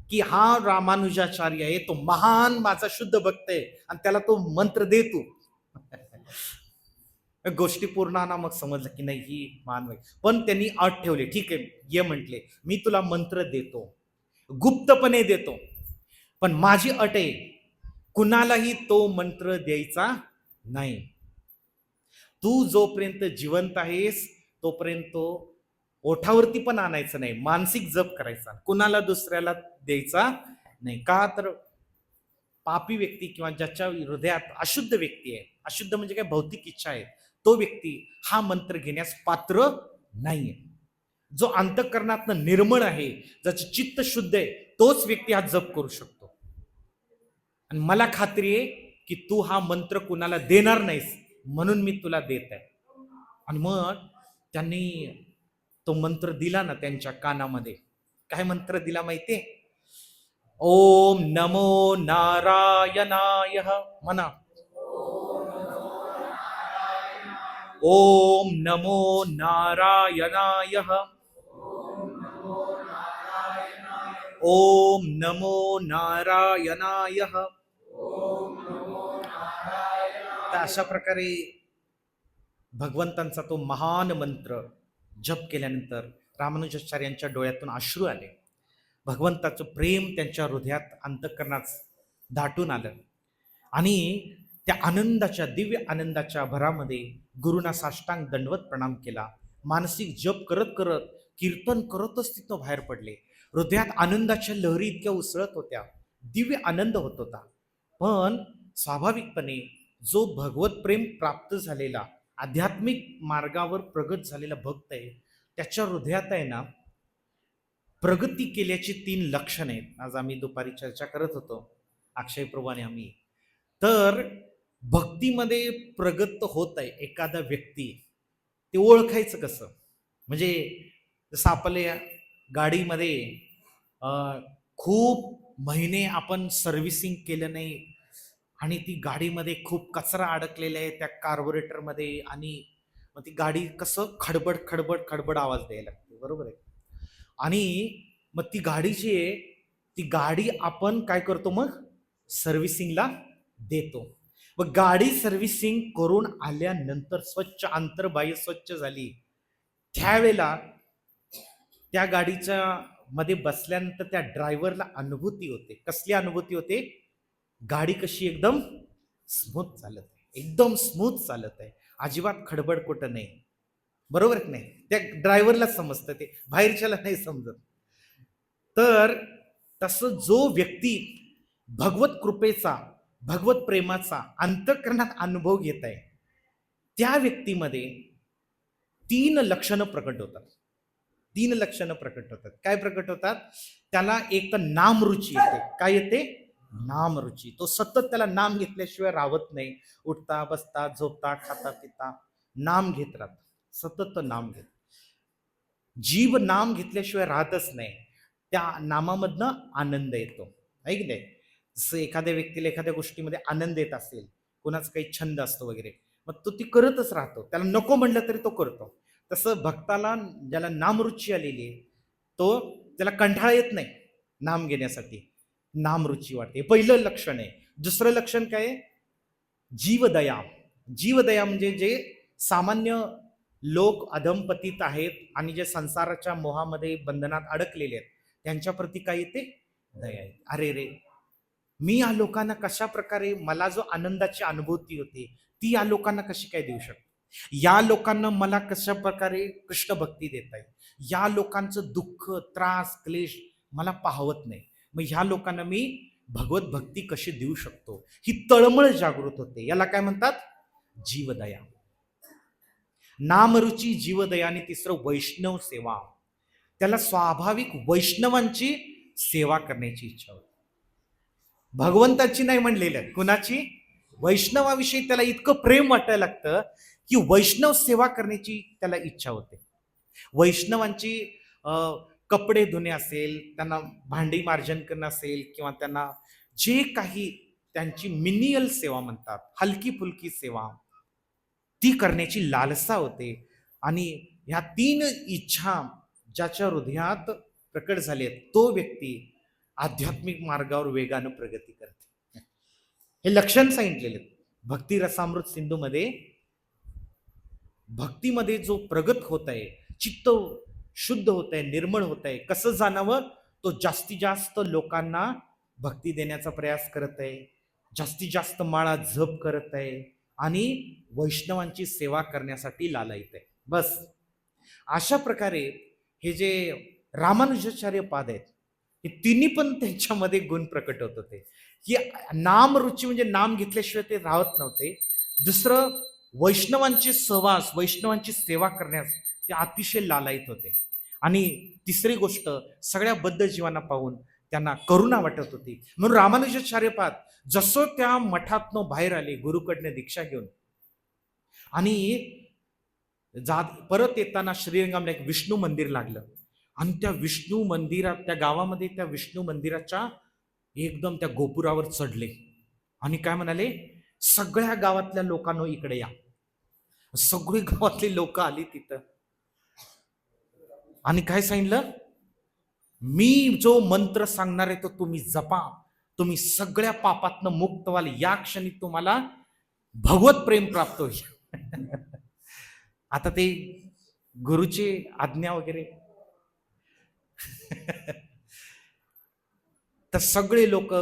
की हा रामानुजाचार्य आहे, तो महान माझा शुद्ध भक्त आहे, आणि त्याला तो मंत्र दे तू. गोष्टी पूर्णांना मग समजलं की नाही, ही मान. पण त्यांनी अट ठेवली, ठीक आहे ये म्हटले, मी तुला मंत्र देतो, गुप्तपणे देतो, पण माझी अट आहे, कुणालाही तो मंत्र द्यायचा नाही. तू जोपर्यंत जिवंत आहेस तोपर्यंत ओठावरती पण आणायचं नाही, मानसिक जप करायचा, कुणाला दुसऱ्याला द्यायचा नाही. का तर पापी व्यक्ती किंवा ज्याच्या हृदयात अशुद्ध व्यक्ती आहे, अशुद्ध म्हणजे काय, भौतिक इच्छा आहे, तो व्यक्ती हा मंत्र घेण्यास पात्र नाहीये. जो अंतःकरणातनं निर्मळ आहे, ज्याचं चित्त शुद्ध आहे, तोच व्यक्ती हा जप करू शकतो. आणि मला खात्री आहे की तू हा मंत्र कुणाला देणार नाहीस, म्हणून मी तुला देत आहे. आणि मग त्यांनी तो मंत्र दिला ना त्यांच्या कानामध्ये. काय मंत्र दिला माहितीये? ओम नमो नारायणाय म्हणा. ओम नमो नारायणाय, ओम नमो नारायणाय. तर अशा प्रकारे भगवंतांचा तो महान मंत्र जप केल्यानंतर रामानुजाचार्यांच्या डोळ्यातून अश्रू आले. भगवंताचं प्रेम त्यांच्या हृदयात, अंतःकरणात दाटून आलं. आणि त्या आनंदाच्या, दिव्य आनंदाच्या भरामध्ये गुरुना साष्टांग दंडवत प्रणाम केला. मानसिक जप करत करत, कीर्तन करतच तिथं बाहेर पडले. हृदयात आनंदाच्या लहरी इतक्या उसळत होत्या, दिव्य आनंद होत होता. पण स्वाभाविकपणे जो भगवत प्रेम प्राप्त झालेला, आध्यात्मिक मार्गावर प्रगत झालेला भक्त आहे, त्याच्या हृदयात आहे ना, प्रगती केल्याची 3 लक्षणं आहेत. आज आम्ही दुपारी चर्चा करत होतो अक्षय प्रभूने आम्ही. तर भक्तीमध्ये प्रगत होत आहे एखादा व्यक्ती, ते ओळखायचं कसं? म्हणजे जसं आपल्या गाडीमध्ये खूप महिने आपण सर्व्हिसिंग केलं नाही आणि ती गाडीमध्ये खूप कचरा अडकलेला आहे त्या कार्बोरेटरमध्ये, आणि मग ती गाडी कसं खडबड खडबड खडबड आवाज द्यायला लागते, बरोबर आहे? आणि मग ती गाडी जी आहे, ती गाडी आपण काय करतो, मग सर्व्हिसिंगला देतो. मग गाडी सर्व्हिसिंग करून आल्यानंतर स्वच्छ अंतर्बाह्य स्वच्छ झाली, त्यावेळेला त्या गाडीच्या मध्ये बसल्यानंतर त्या ड्रायव्हरला अनुभूती होते. कसली अनुभूती होते? गाडी कशी एकदम स्मूथ चालत आहे, एकदम स्मूथ चालत आहे, अजिबात खडबड कुठं नाही, बरोबर की नाही? त्या ड्रायव्हरला समजतं, ते बाहेरच्याला नाही समजत. तर तसं जो व्यक्ती भगवत कृपेचा, भगवत प्रेमाचा अंतःकरणात अनुभव घेत आहे, त्या व्यक्तीमध्ये 3 लक्षणं प्रकट होतात. 3 लक्षणं प्रकट होतात. काय प्रकट होतात? त्याला एक तर नामरुची येते. काय येते? नामरुची. तो सतत त्याला नाम घेतल्याशिवाय राहत नाही. उठता बसता झोपता खाता पिता नाम घेत राहत, सतत नाम घेत. जीव नाम घेतल्याशिवाय राहतच नाही. त्या नामामधनं आनंद येतो, ऐक नाही? जसं एखाद्या व्यक्तीला एखाद्या गोष्टीमध्ये आनंद येत असेल, कोणाचा काही छंद असतो वगैरे, मग तो ती करतच राहतो, त्याला नको म्हणलं तरी तो करतो. तसं भक्ताला, ज्याला नामरुची आलेली आहे, तो त्याला कंटाळा येत नाही नाम घेण्यासाठी, नामरुची वाटते. पहिलं लक्षण आहे. दुसरं लक्षण काय आहे? जीवदया. जीवदया म्हणजे जे सामान्य लोक अधमपतीत आहेत आणि जे संसाराच्या मोहामध्ये बंधनात अडकलेले आहेत, त्यांच्याप्रती काय येते? दया आहे. अरे रे, मी या लोकांना कशा प्रकारे, मला जो आनंदाची अनुभूती होते ती या लोकांना कशी काय देऊ शकतो? या लोकांना मला कशा प्रकारे कृष्ण भक्ती देता येईल? या लोकांचं दुःख, त्रास, क्लेश मला पाहवत नाही, मग ह्या लोकांना मी भगवत भक्ती कशी देऊ शकतो? ही तळमळ जागृत होते. याला काय म्हणतात? जीवदया. नामरुची, जीवदया. आणि तिसरं वैष्णव सेवा. त्याला स्वाभाविक वैष्णवांची सेवा करण्याची इच्छा होती. भगवंताची नाही म्हणलेलं, कुणाची? वैष्णवाविषयी त्याला इतकं प्रेम वाटायला लागतं की वैष्णव सेवा करण्याची त्याला इच्छा होते. वैष्णवांची कपडे धुणे असेल, त्यांना भांडी मार्जन करणं असेल, किंवा त्यांना जे काही त्यांची मिनियल सेवा म्हणतात, हलकी फुलकी सेवा, ती करण्याची लालसा होते. आणि ह्या 3 इच्छा ज्याच्या हृदयात प्रकट झाले, तो व्यक्ती आध्यात्मिक मार्गावर वेगानं प्रगती करते. हे लक्षण सांगितलेले भक्ती रसामृत सिंधूमध्ये. भक्तीमध्ये जो प्रगत होत आहे, चित्त शुद्ध होत आहे, निर्मळ होत आहे, कसं जाणावं? तो जास्तीत जास्त लोकांना भक्ती देण्याचा प्रयास करत आहे, जास्तीत जास्त माळा जप करत आहे, आणि वैष्णवांची सेवा करण्यासाठी लालायत आहे. बस अशा प्रकारे हे जे रामानुजाचार्य पाद आहेत, हे तिन्ही पण त्यांच्यामध्ये गुण प्रकट होत होते की नाम रुची, म्हणजे नाम घेतल्याशिवाय ते राहत नव्हते. दुसरं, वैष्णवांचे सहवास, वैष्णवांची सेवा करण्यास ते अतिशय लालायत होते. आणि तिसरी गोष्ट, सगळ्या बद्ध जीवांना पाहून त्यांना करुणा वाटत होती. म्हणून रामानुजाचार्य पाद जसं त्या मठातनं बाहेर आले गुरुकडनं दीक्षा घेऊन, आणि परत येताना श्रीरंगामला एक विष्णू मंदिर लागलं, आणि त्या विष्णू मंदिरात, त्या गावामध्ये त्या विष्णू मंदिराच्या एकदम त्या गोपुरावर चढले आणि काय म्हणाले, सगळ्या गावातल्या लोकांनो इकडे या. सगळी गावातली लोक आली तिथं, आणि काय सांगितलं, मी जो मंत्र सांगणार आहे तो तुम्ही जपा, तुम्ही सगळ्या पापातनं मुक्त व्हाल, या क्षणी तुम्हाला भगवत प्रेम प्राप्त होईल. आता ते गुरुची आज्ञा वगैरे. तर सगळे लोक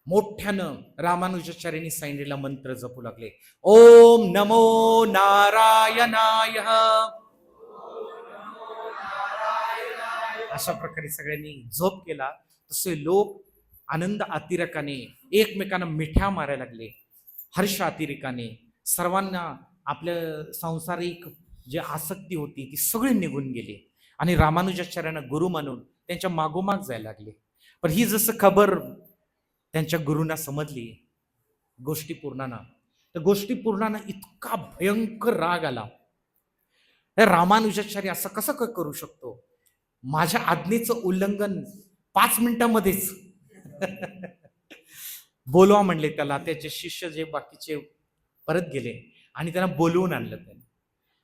मोठ्यानं रामानुजाचार्यांनी सांगितलेला मंत्र जपू लागले. ओम नमो नारायणाय. अशा प्रकारे सगळ्यांनी जप केला. तसे लोक आनंद अतिरेकाने एकमेकांना मिठ्या मारायला लागले, हर्ष अतिरेकाने. सर्वांना आपल्या सांसारिक जे आसक्ती होती ती सगळी निघून गेली, आणि रामानुजाचार्यांना गुरु मानून त्यांच्या मागोमाग जायला लागले. पण ही जसं खबर त्यांच्या गुरुंना समजली, गोष्टी पूर्णांना, तर गोष्टी पूर्णांना इतका भयंकर राग आला. रामानुजाचार्य असं कसं करू शकतो, माझ्या आज्ञेचं उल्लंघन 5 मिनिटांमध्येच. बोलवा म्हणले त्याला. त्याचे शिष्य जे बाकीचे परत गेले आणि त्यांना बोलवून आणलं त्यांनी.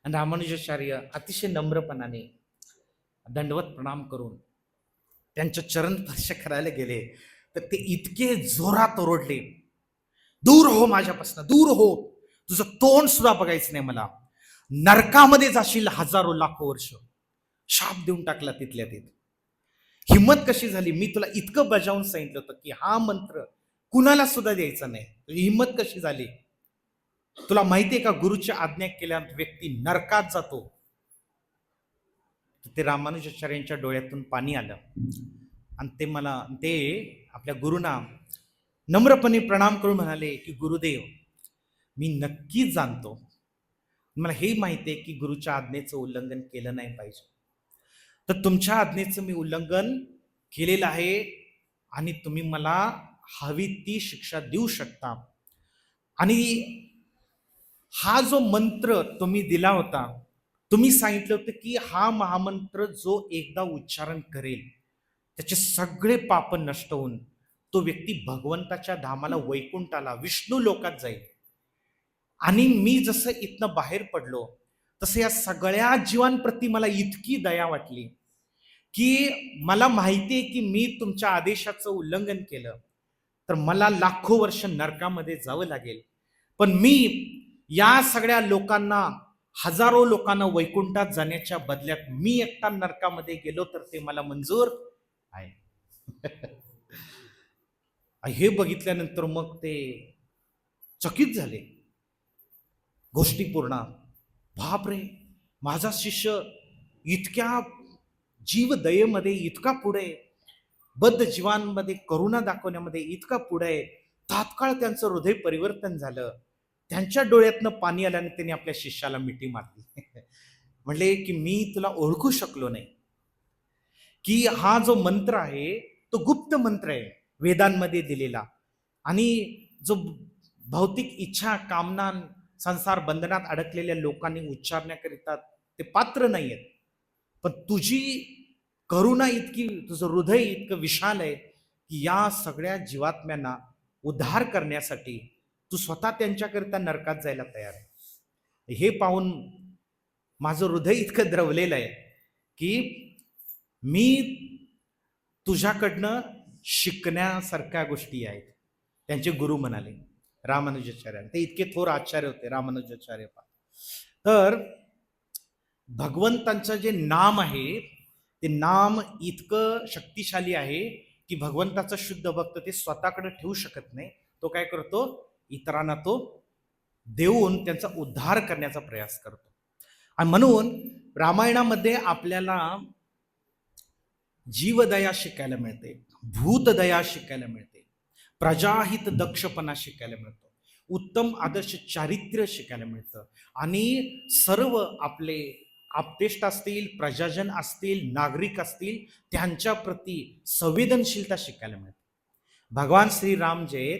आणि रामानुजाचार्य अतिशय नम्रपणाने दंडवत प्रणाम करून त्यांच्या चरण स्पर्श करायला गेले, तर ते इतके जोरात ओरडले, दूर हो माझ्यापासून, दूर हो, तुझं तोंड सुद्धा बघायचं नाही मला, नरकामध्ये जाशील 1000 लाखो वर्ष. शाप देऊन टाकला तिथल्या तिथे. हिम्मत कशी झाली, मी तुला इतकं बजावून सांगितलं होतं की हा मंत्र कुणाला सुद्धा द्यायचा नाही, हिम्मत कशी झाली? तुला माहितीये का, गुरुची आज्ञा केल्यानंतर व्यक्ती नरकात जातो. ते रामानुजाचार्यांच्या डोळ्यातून पाणी आलं, आणि ते आपल्या गुरुंना नम्रपणे प्रणाम करून म्हणाले की गुरुदेव, मी नक्कीच जाणतो, मला हे माहिती आहे की गुरुच्या आज्ञेचं उल्लंघन केलं नाही पाहिजे, तर तुमच्या आज्ञेचं मी उल्लंघन केलेलं आहे, आणि तुम्ही मला हवी ती शिक्षा देऊ शकता. आणि हा जो मंत्र तुम्ही दिला होता, तुम्ही सांगितलं होतं की हा महामंत्र जो एकदा उच्चारण करेल त्याचे सगळे पाप नष्ट होऊन तो व्यक्ती भगवंताच्या धामाला, वैकुंठाला, विष्णू लोकात जाईल. आणि मी जसं इथनं बाहेर पडलो तसं या सगळ्या जीवांप्रती मला इतकी दया वाटली की मला माहिती आहे की मी तुमच्या आदेशाचं उल्लंघन केलं तर मला लाखो वर्ष नरकामध्ये जावं लागेल, पण मी या सगळ्या लोकांना, हजारो लोकांना वैकुंठात जाण्याच्या बदल्यात मी एकटा नरकामध्ये गेलो तर ते मला मंजूर आहे. हे बघितल्यानंतर मग ते चकित झाले. गोष्टी पूर्ण, बापरे, माझा शिष्य इतक्या जीवदयेमध्ये इतका पुढे, बद्ध जीवांमध्ये करुणा दाखवण्यामध्ये इतका पुढे. तात्काळ त्यांचं हृदय परिवर्तन झालं. त्यांच्या डोळ्यातनं पाणी आल्याने त्यांनी आपल्या शिष्याला मिठी मारली. म्हणले की मी तुला ओळखू शकलो नाही, की हा जो मंत्र आहे तो गुप्त मंत्र आहे वेदांमध्ये दिलेला, आणि जो भौतिक इच्छा कामना संसार बंधनात अडकलेल्या लोकांनी उच्चारण्याकरिता ते पात्र नाही आहेत. पण तुझी करुणा इतकी, तुझं हृदय इतकं विशाल आहे की या सगळ्या जीवात्म्यांना उद्धार करण्यासाठी तू स्वतः त्यांच्याकरिता नरकात जायला तयार आहे. हे पाहून माझं हृदय इतकं द्रवलेलं आहे की मी तुझ्याकडनं शिकण्यासारख्या गोष्टी आहेत. त्यांचे गुरु म्हणाले रामानुजाचार्य, ते इतके थोर आचार्य होते रामानुजाचार्य. तर भगवंतांचं जे नाम आहे ते नाम इतकं शक्तिशाली आहे की भगवंताचा शुद्ध भक्त ते स्वतःकडे ठेवू शकत नाही. तो काय करतो, इतरांना तो देऊन त्यांचा उद्धार करण्याचा प्रयास करतो. आणि म्हणून रामायणामध्ये आपल्याला जीवदया शिकायला मिळते, भूतदया शिकायला मिळते, प्रजाहित दक्षपणा शिकायला मिळतो, उत्तम आदर्श चारित्र्य शिकायला मिळतं, आणि सर्व आपले आपतेष्ट असतील, प्रजाजन असतील, नागरिक असतील, त्यांच्या प्रती संवेदनशीलता शिकायला मिळते. भगवान श्रीराम जे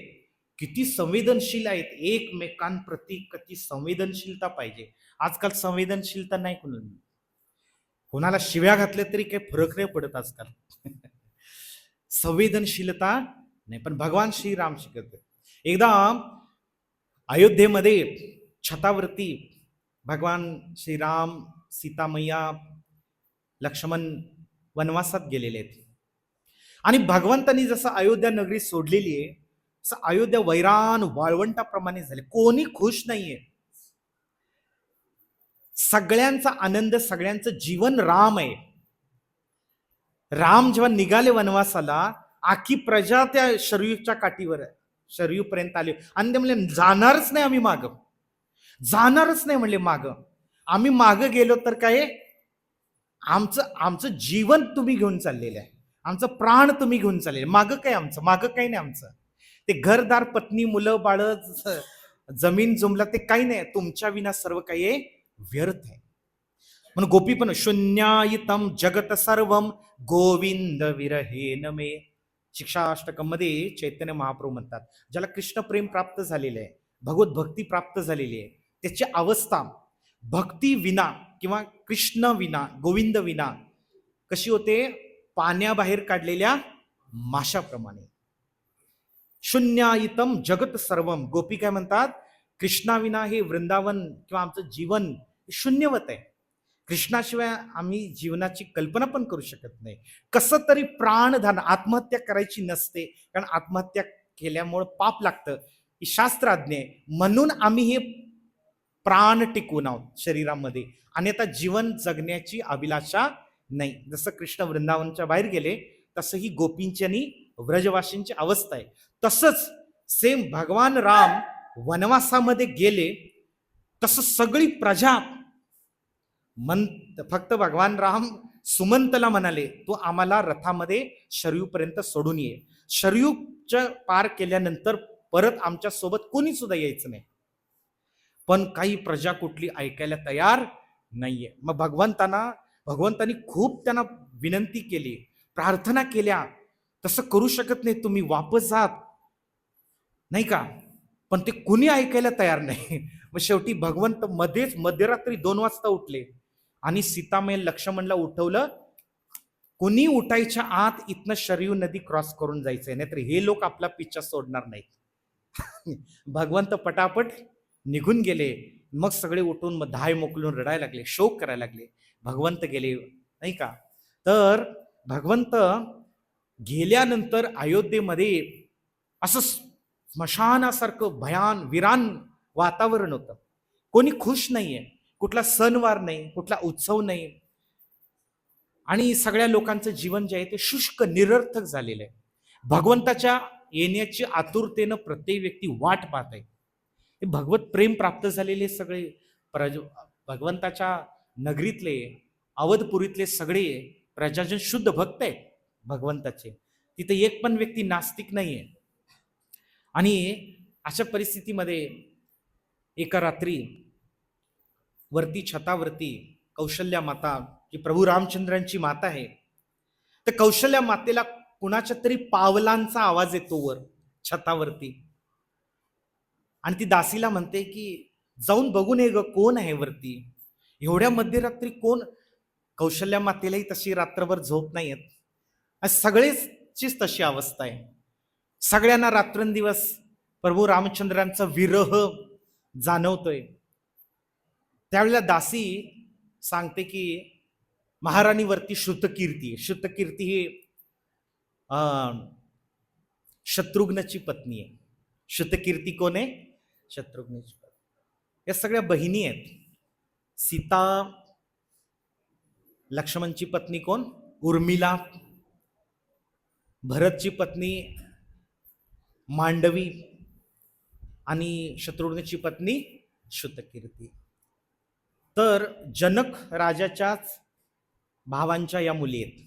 किती संवेदनशील आहेत, एकमेकांप्रती किती संवेदनशीलता पाहिजे. आजकाल संवेदनशीलता नाही कोणाला शिव्या घातल्या तरी काही फरक नाही पडत आजकाल. संवेदनशीलता नाही, पण भगवान श्रीराम शिकत. एकदा अयोध्येमध्ये छतावरती भगवान श्रीराम, सीतामय्या, लक्ष्मण वनवासात गेलेले आहेत, आणि भगवंतांनी जसं अयोध्या नगरी सोडलेली आहे तसं अयोध्या वैरान वाळवंटाप्रमाणे झाले. कोणी खुश नाहीये. सगळ्यांचा आनंद, सगळ्यांचं जीवन राम आहे. राम जेव्हा निघाले वनवासाला, आखी प्रजा त्या शरयूच्या काठीवर आहे, शरयूपर्यंत आले, आणि ते म्हणले जाणारच नाही आम्ही माग, जाणारच नाही म्हणले माग. आम्ही माग गेलो तर काय, आमचं जीवन तुम्ही घेऊन चाललेलं आहे, आमचं प्राण तुम्ही घेऊन चाललेले, माग काय आमचं, माग काही नाही आमचं. ते घरदार, पत्नी, मुलं बाळ, जमीन जुमला, ते काही नाही, तुमच्या विना सर्व काही व्यर्थ आहे. म्हणून गोपी पण शून्यायितम जगत सर्वम गोविंद विरहेन मे. शिक्षाष्टकम मध्ये चैतन्य महाप्रभू म्हणतात, ज्याला कृष्ण प्रेम प्राप्त झालेलं आहे, भगवत भक्ती प्राप्त झालेली आहे, त्याची अवस्था भक्ती विना किंवा कृष्ण विना, गोविंद विना कशी होते, पाण्याबाहेर काढलेल्या माशाप्रमाणे. शून्यायितम जगत सर्वम. गोपी काय म्हणतात, कृष्णाविना हे वृंदावन किंवा आमचं जीवन शून्यवत आहे. कृष्णाशिवाय आम्ही जीवनाची कल्पना पण करू शकत नाही. कसं तरी प्राणधान, आत्महत्या करायची नसते, कारण आत्महत्या केल्यामुळे पाप लागतं, ही शास्त्र आज्ञा आहे. म्हणून आम्ही हे प्राण टिकवून आहोत शरीरामध्ये, आणि आता जीवन जगण्याची अभिलाषा नाही. जसं कृष्ण वृंदावनच्या बाहेर गेले तसं ही गोपींची आणि व्रजवासींची अवस्था आहे. तसंच सेम भगवान राम वनवासामध्ये गेले तसं सगळी प्रजा फक्त भगवान राम सुमंतला म्हणाले, तू आम्हाला रथामध्ये शरयूपर्यंत सोडून ये, शरयूच्या पार केल्यानंतर परत आमच्या सोबत कोणी सुद्धा यायचं नाही. पण काही प्रजा कुठली ऐकायला तयार नाहीये. मग भगवंतानी खूप त्यांना विनंती केली, प्रार्थना केल्या, तसं करू शकत नाही तुम्ही, वापस जात नाही का, पण ते कुणी ऐकायला तयार नाही. मग शेवटी भगवंत मध्येच मध्यरात्री 2 वाजता उठले आणि सीतामय लक्ष्मणला उठवलं, कोणी उठायच्या आत इथनं शरयू नदी क्रॉस करून जायचंय, नाहीतर हे लोक आपला पिच्छा सोडणार नाहीत. भगवंत पटापट निघून गेले. मग सगळे उठून मग धाय मोकलून रडायला लागले, शोक करायला लागले. भगवंत गेले नाही का. तर भगवंत गेल्यानंतर अयोध्येमध्ये असं स्मशानासारखं भयान विरान वातावरण होतं. कोणी खुश नाहीये, कुठला सणवार नाही, कुठला उत्सव नाही, आणि सगळ्या लोकांचं जीवन जे आहे ते शुष्क निरर्थक झालेलं आहे. भगवंताच्या येण्याची आतुरतेनं प्रत्येक व्यक्ती वाट पाहत आहे. हे भगवत प्रेम प्राप्त झालेले सगळे भगवंताच्या नगरीतले, अवधपुरीतले सगळे प्रजाजन शुद्ध भक्त आहेत भगवंताचे. तिथे एक पण व्यक्ती नास्तिक नाहीये. आणि अशा परिस्थितीमध्ये एका रात्री वरती छतावरती कौशल्या माता, जी प्रभू रामचंद्रांची माता आहे, तर कौशल्या मातेला कुणाच्या तरी पावलांचा आवाज येतो वर छतावरती, आणि ती दासीला म्हणते की जाऊन बघून ये ग, कोण आहे वरती, एवढ्या मध्यरात्री कोण. कौशल्या मातेलाही तशी रात्रभर झोप नाही येत. सगळेचीच तशी अवस्था आहे. सगळ्यांना रात्रंदिवस प्रभू रामचंद्रांचा विरह जाणवतोय. त्यावेळेला दासी सांगते की महाराणीवरती श्रुतकीर्ती. श्रुतकीर्ती ही शत्रुघ्नची पत्नी आहे. श्रुतकीर्ती कोण आहे? शत्रुघ्नची पत्नी. या सगळ्या बहिणी आहेत. सीता, लक्ष्मणची पत्नी कोण? उर्मिला. भरतची पत्नी मांडवी आणि शत्रुघ्नची पत्नी श्रुतकीर्ती. तर जनक राजाच्याच भावांच्या या मुली आहेत.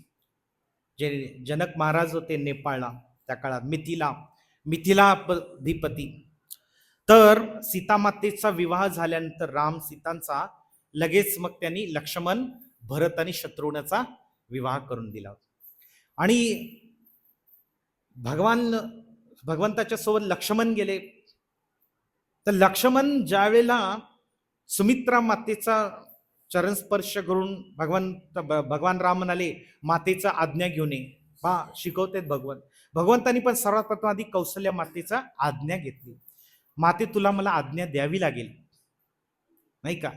जे जनक महाराज होते नेपाळला त्या काळात, मिथिला अधिपती. तर सीतामातेचा विवाह झाल्यानंतर राम सीतांचा लगेच मग त्यांनी लक्ष्मण, भरत आणि शत्रुघ्नचा विवाह करून दिला. आणि भगवंताच्या सोबत लक्ष्मण गेले. तर लक्ष्मण ज्यावेळेला सुमित्रा मातेचा चरण स्पर्श करून भगवान राम म्हणाले मातेचा आज्ञा घेऊन ये. शिकवतेत भगवंतांनी पण सर्वात प्रथम आधी कौशल्या मातेचा आज्ञा घेतली. माते, तुला मला आज्ञा द्यावी लागेल, नाही का?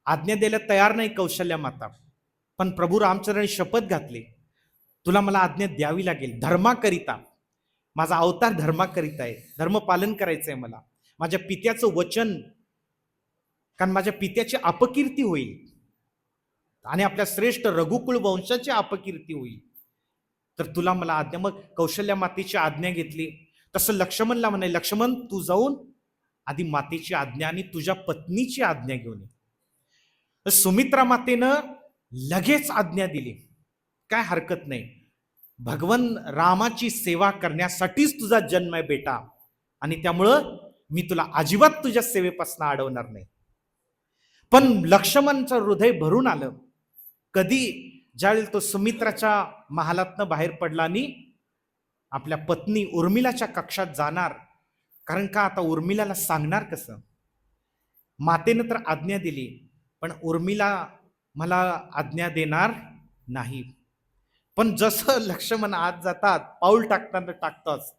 आज्ञा द्यायला तयार नाही कौशल्या माता, पण प्रभू रामचंद्रांनी शपथ घातली, तुला मला आज्ञा द्यावी लागेल. धर्माकरिता, माझा अवतार धर्माकरिता आहे, धर्म पालन करायचं आहे मला. माझ्या पित्याचं वचन, कारण माझ्या पित्याची अपकीर्ती होईल आणि आपल्या श्रेष्ठ रघुकुळ वंशाची अपकीर्ती होईल, तर तुला मला आज्ञा. मग कौशल्या मातेची आज्ञा घेतली. तसं लक्ष्मणला म्हणे, लक्ष्मण तू जाऊन आधी मातेची आज्ञा आणि तुझ्या पत्नीची आज्ञा घेऊन ये. सुमित्रा मातेनं लगेच आज्ञा दिली, काय हरकत नाही, भगवान रामाची सेवा करण्यासाठीच तुझा जन्म आहे बेटा, आणि त्यामुळं मी तुला अजिबात तुझ्या सेवेपासून अडवणार नाही. पण लक्ष्मणचं हृदय भरून आलं कधी, ज्यावेळी तो सुमित्राच्या महालातनं बाहेर पडला आणि आपल्या पत्नी उर्मिलाच्या कक्षात जाणार. कारण का, आता उर्मिलाला सांगणार कसं? मातेनं तर आज्ञा दिली, पण उर्मिला मला आज्ञा देणार नाही. पण जसं लक्ष्मण आत जातात, पाऊल टाकताच,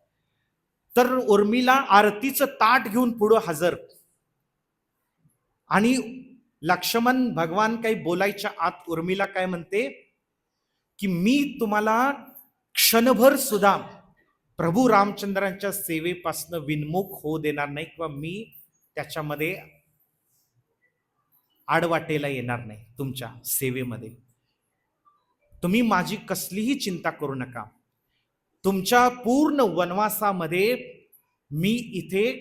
तर उर्मिला आरतीचं ताट घेऊन पुढं हजर. आणि लक्ष्मण भगवान काही बोलायच्या आत उर्मिला काय म्हणते की मी तुम्हाला क्षणभर सुद्धा प्रभू रामचंद्रांच्या सेवेपासून विनमुख होऊ देणार नाही, किंवा मी त्याच्यामध्ये आडवाटेला येणार नाही तुमच्या सेवेमध्ये. तुम्ही माझी कसलीही चिंता करू नका. तुमच्या पूर्ण वनवासामध्ये मी इथे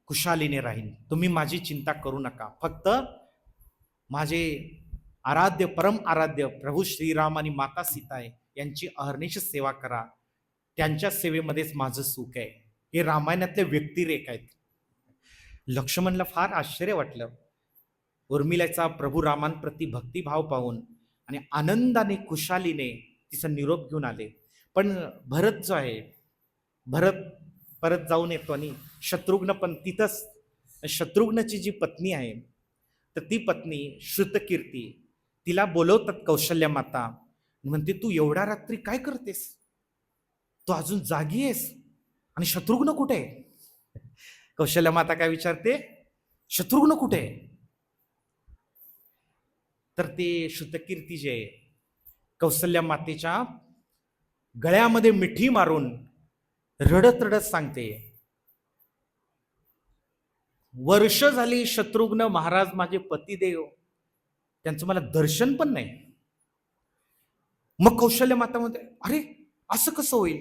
कुशालीने राहीन, तुम्ही माझी चिंता करू नका. फक्त माझे आराध्य, परम आराध्य प्रभू श्रीराम आणि माता सीता यांची अहर्निश सेवा करा, त्यांच्या सेवेमध्येच माझं सुख आहे. हे रामायणातले व्यक्तिरेख आहेत. लक्ष्मणला फार आश्चर्य वाटलं उर्मिलाचा प्रभू रामांप्रती भक्तिभाव पाहून, आणि आनंदाने खुशालीने तिचा निरोप घेऊन आले. पण भरत जो आहे, भरत परत जाऊन येतो आणि शत्रुघ्न पण तिथंच. शत्रुघ्नची जी पत्नी आहे, तर ती पत्नी श्रुतकीर्ती, तिला बोलवतात कौशल्या माता, म्हणते तू एवढ्या रात्री काय करतेस, तू अजून जागी आहेस, आणि शत्रुघ्न कुठे आहे? कौशल्या माता काय विचारते, शत्रुघ्न कुठे आहे? तर ते श्रुतकीर्ती जे कौशल्या मातेच्या गळ्यामध्ये मिठी मारून रडत रडत सांगते, वर्ष झाली शत्रुघ्न महाराज माझे पतिदेव, त्यांचं मला दर्शन पण नाही. मग कौशल्या माता म्हणते, अरे असं कसं होईल,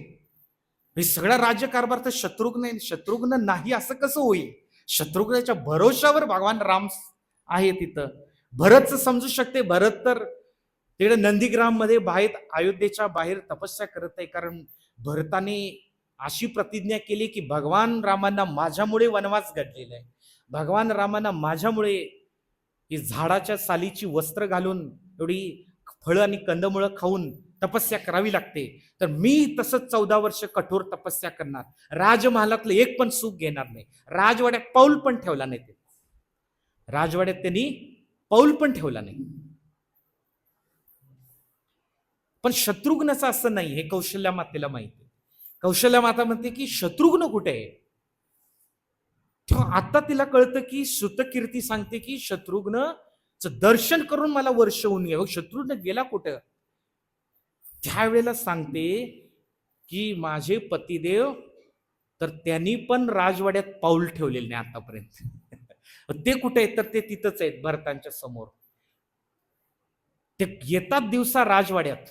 हे सगळा राज्यकारभार तर शत्रुघ्न नाही असं कसं होईल? शत्रुघ्नाच्या भरोशावर भगवान राम आहे तिथं. भरतच समजू शकते, भरत तर तिकडे नंदीग्राम मध्ये बाहेर, अयोध्येच्या बाहेर तपस्या करत आहे, कारण भरताने अशी प्रतिज्ञा केली की भगवान रामांना माझ्यामुळे वनवास घडलेला आहे, भगवान रामांना माझ्यामुळे ही झाडाच्या सालीची वस्त्र घालून एवढी फळं आणि कंदमुळं खाऊन तपस्या करावी लागते, तर मी तसंच 14 वर्ष कठोर तपस्या करणार, राजमहालातलं एक पण सुख घेणार नाही. राजवाड्यात पाऊल पण ठेवला नाही. राजवाड्यात त्यांनी पाऊल पण ठेवला नाही. पण शत्रुघ्नचं असं नाही, हे कौशल्या मातेला माहिती. कौशल्या माता म्हणते की शत्रुघ्न कुठे आहे. तेव्हा आता तिला कळतं की श्रुतकीर्ती सांगते की शत्रुघ्नचं दर्शन करून मला वर्ष होऊन घ्यावं. शत्रुघ्न गेला कुठं. त्यावेळेला सांगते की माझे पतिदेव तर त्यांनी पण राजवाड्यात पाऊल ठेवलेले नाही आतापर्यंत. ते कुठे आहेत, तर ते तिथंच आहेत भरतांच्या समोर. ते येतात दिवसा राजवाड्यात,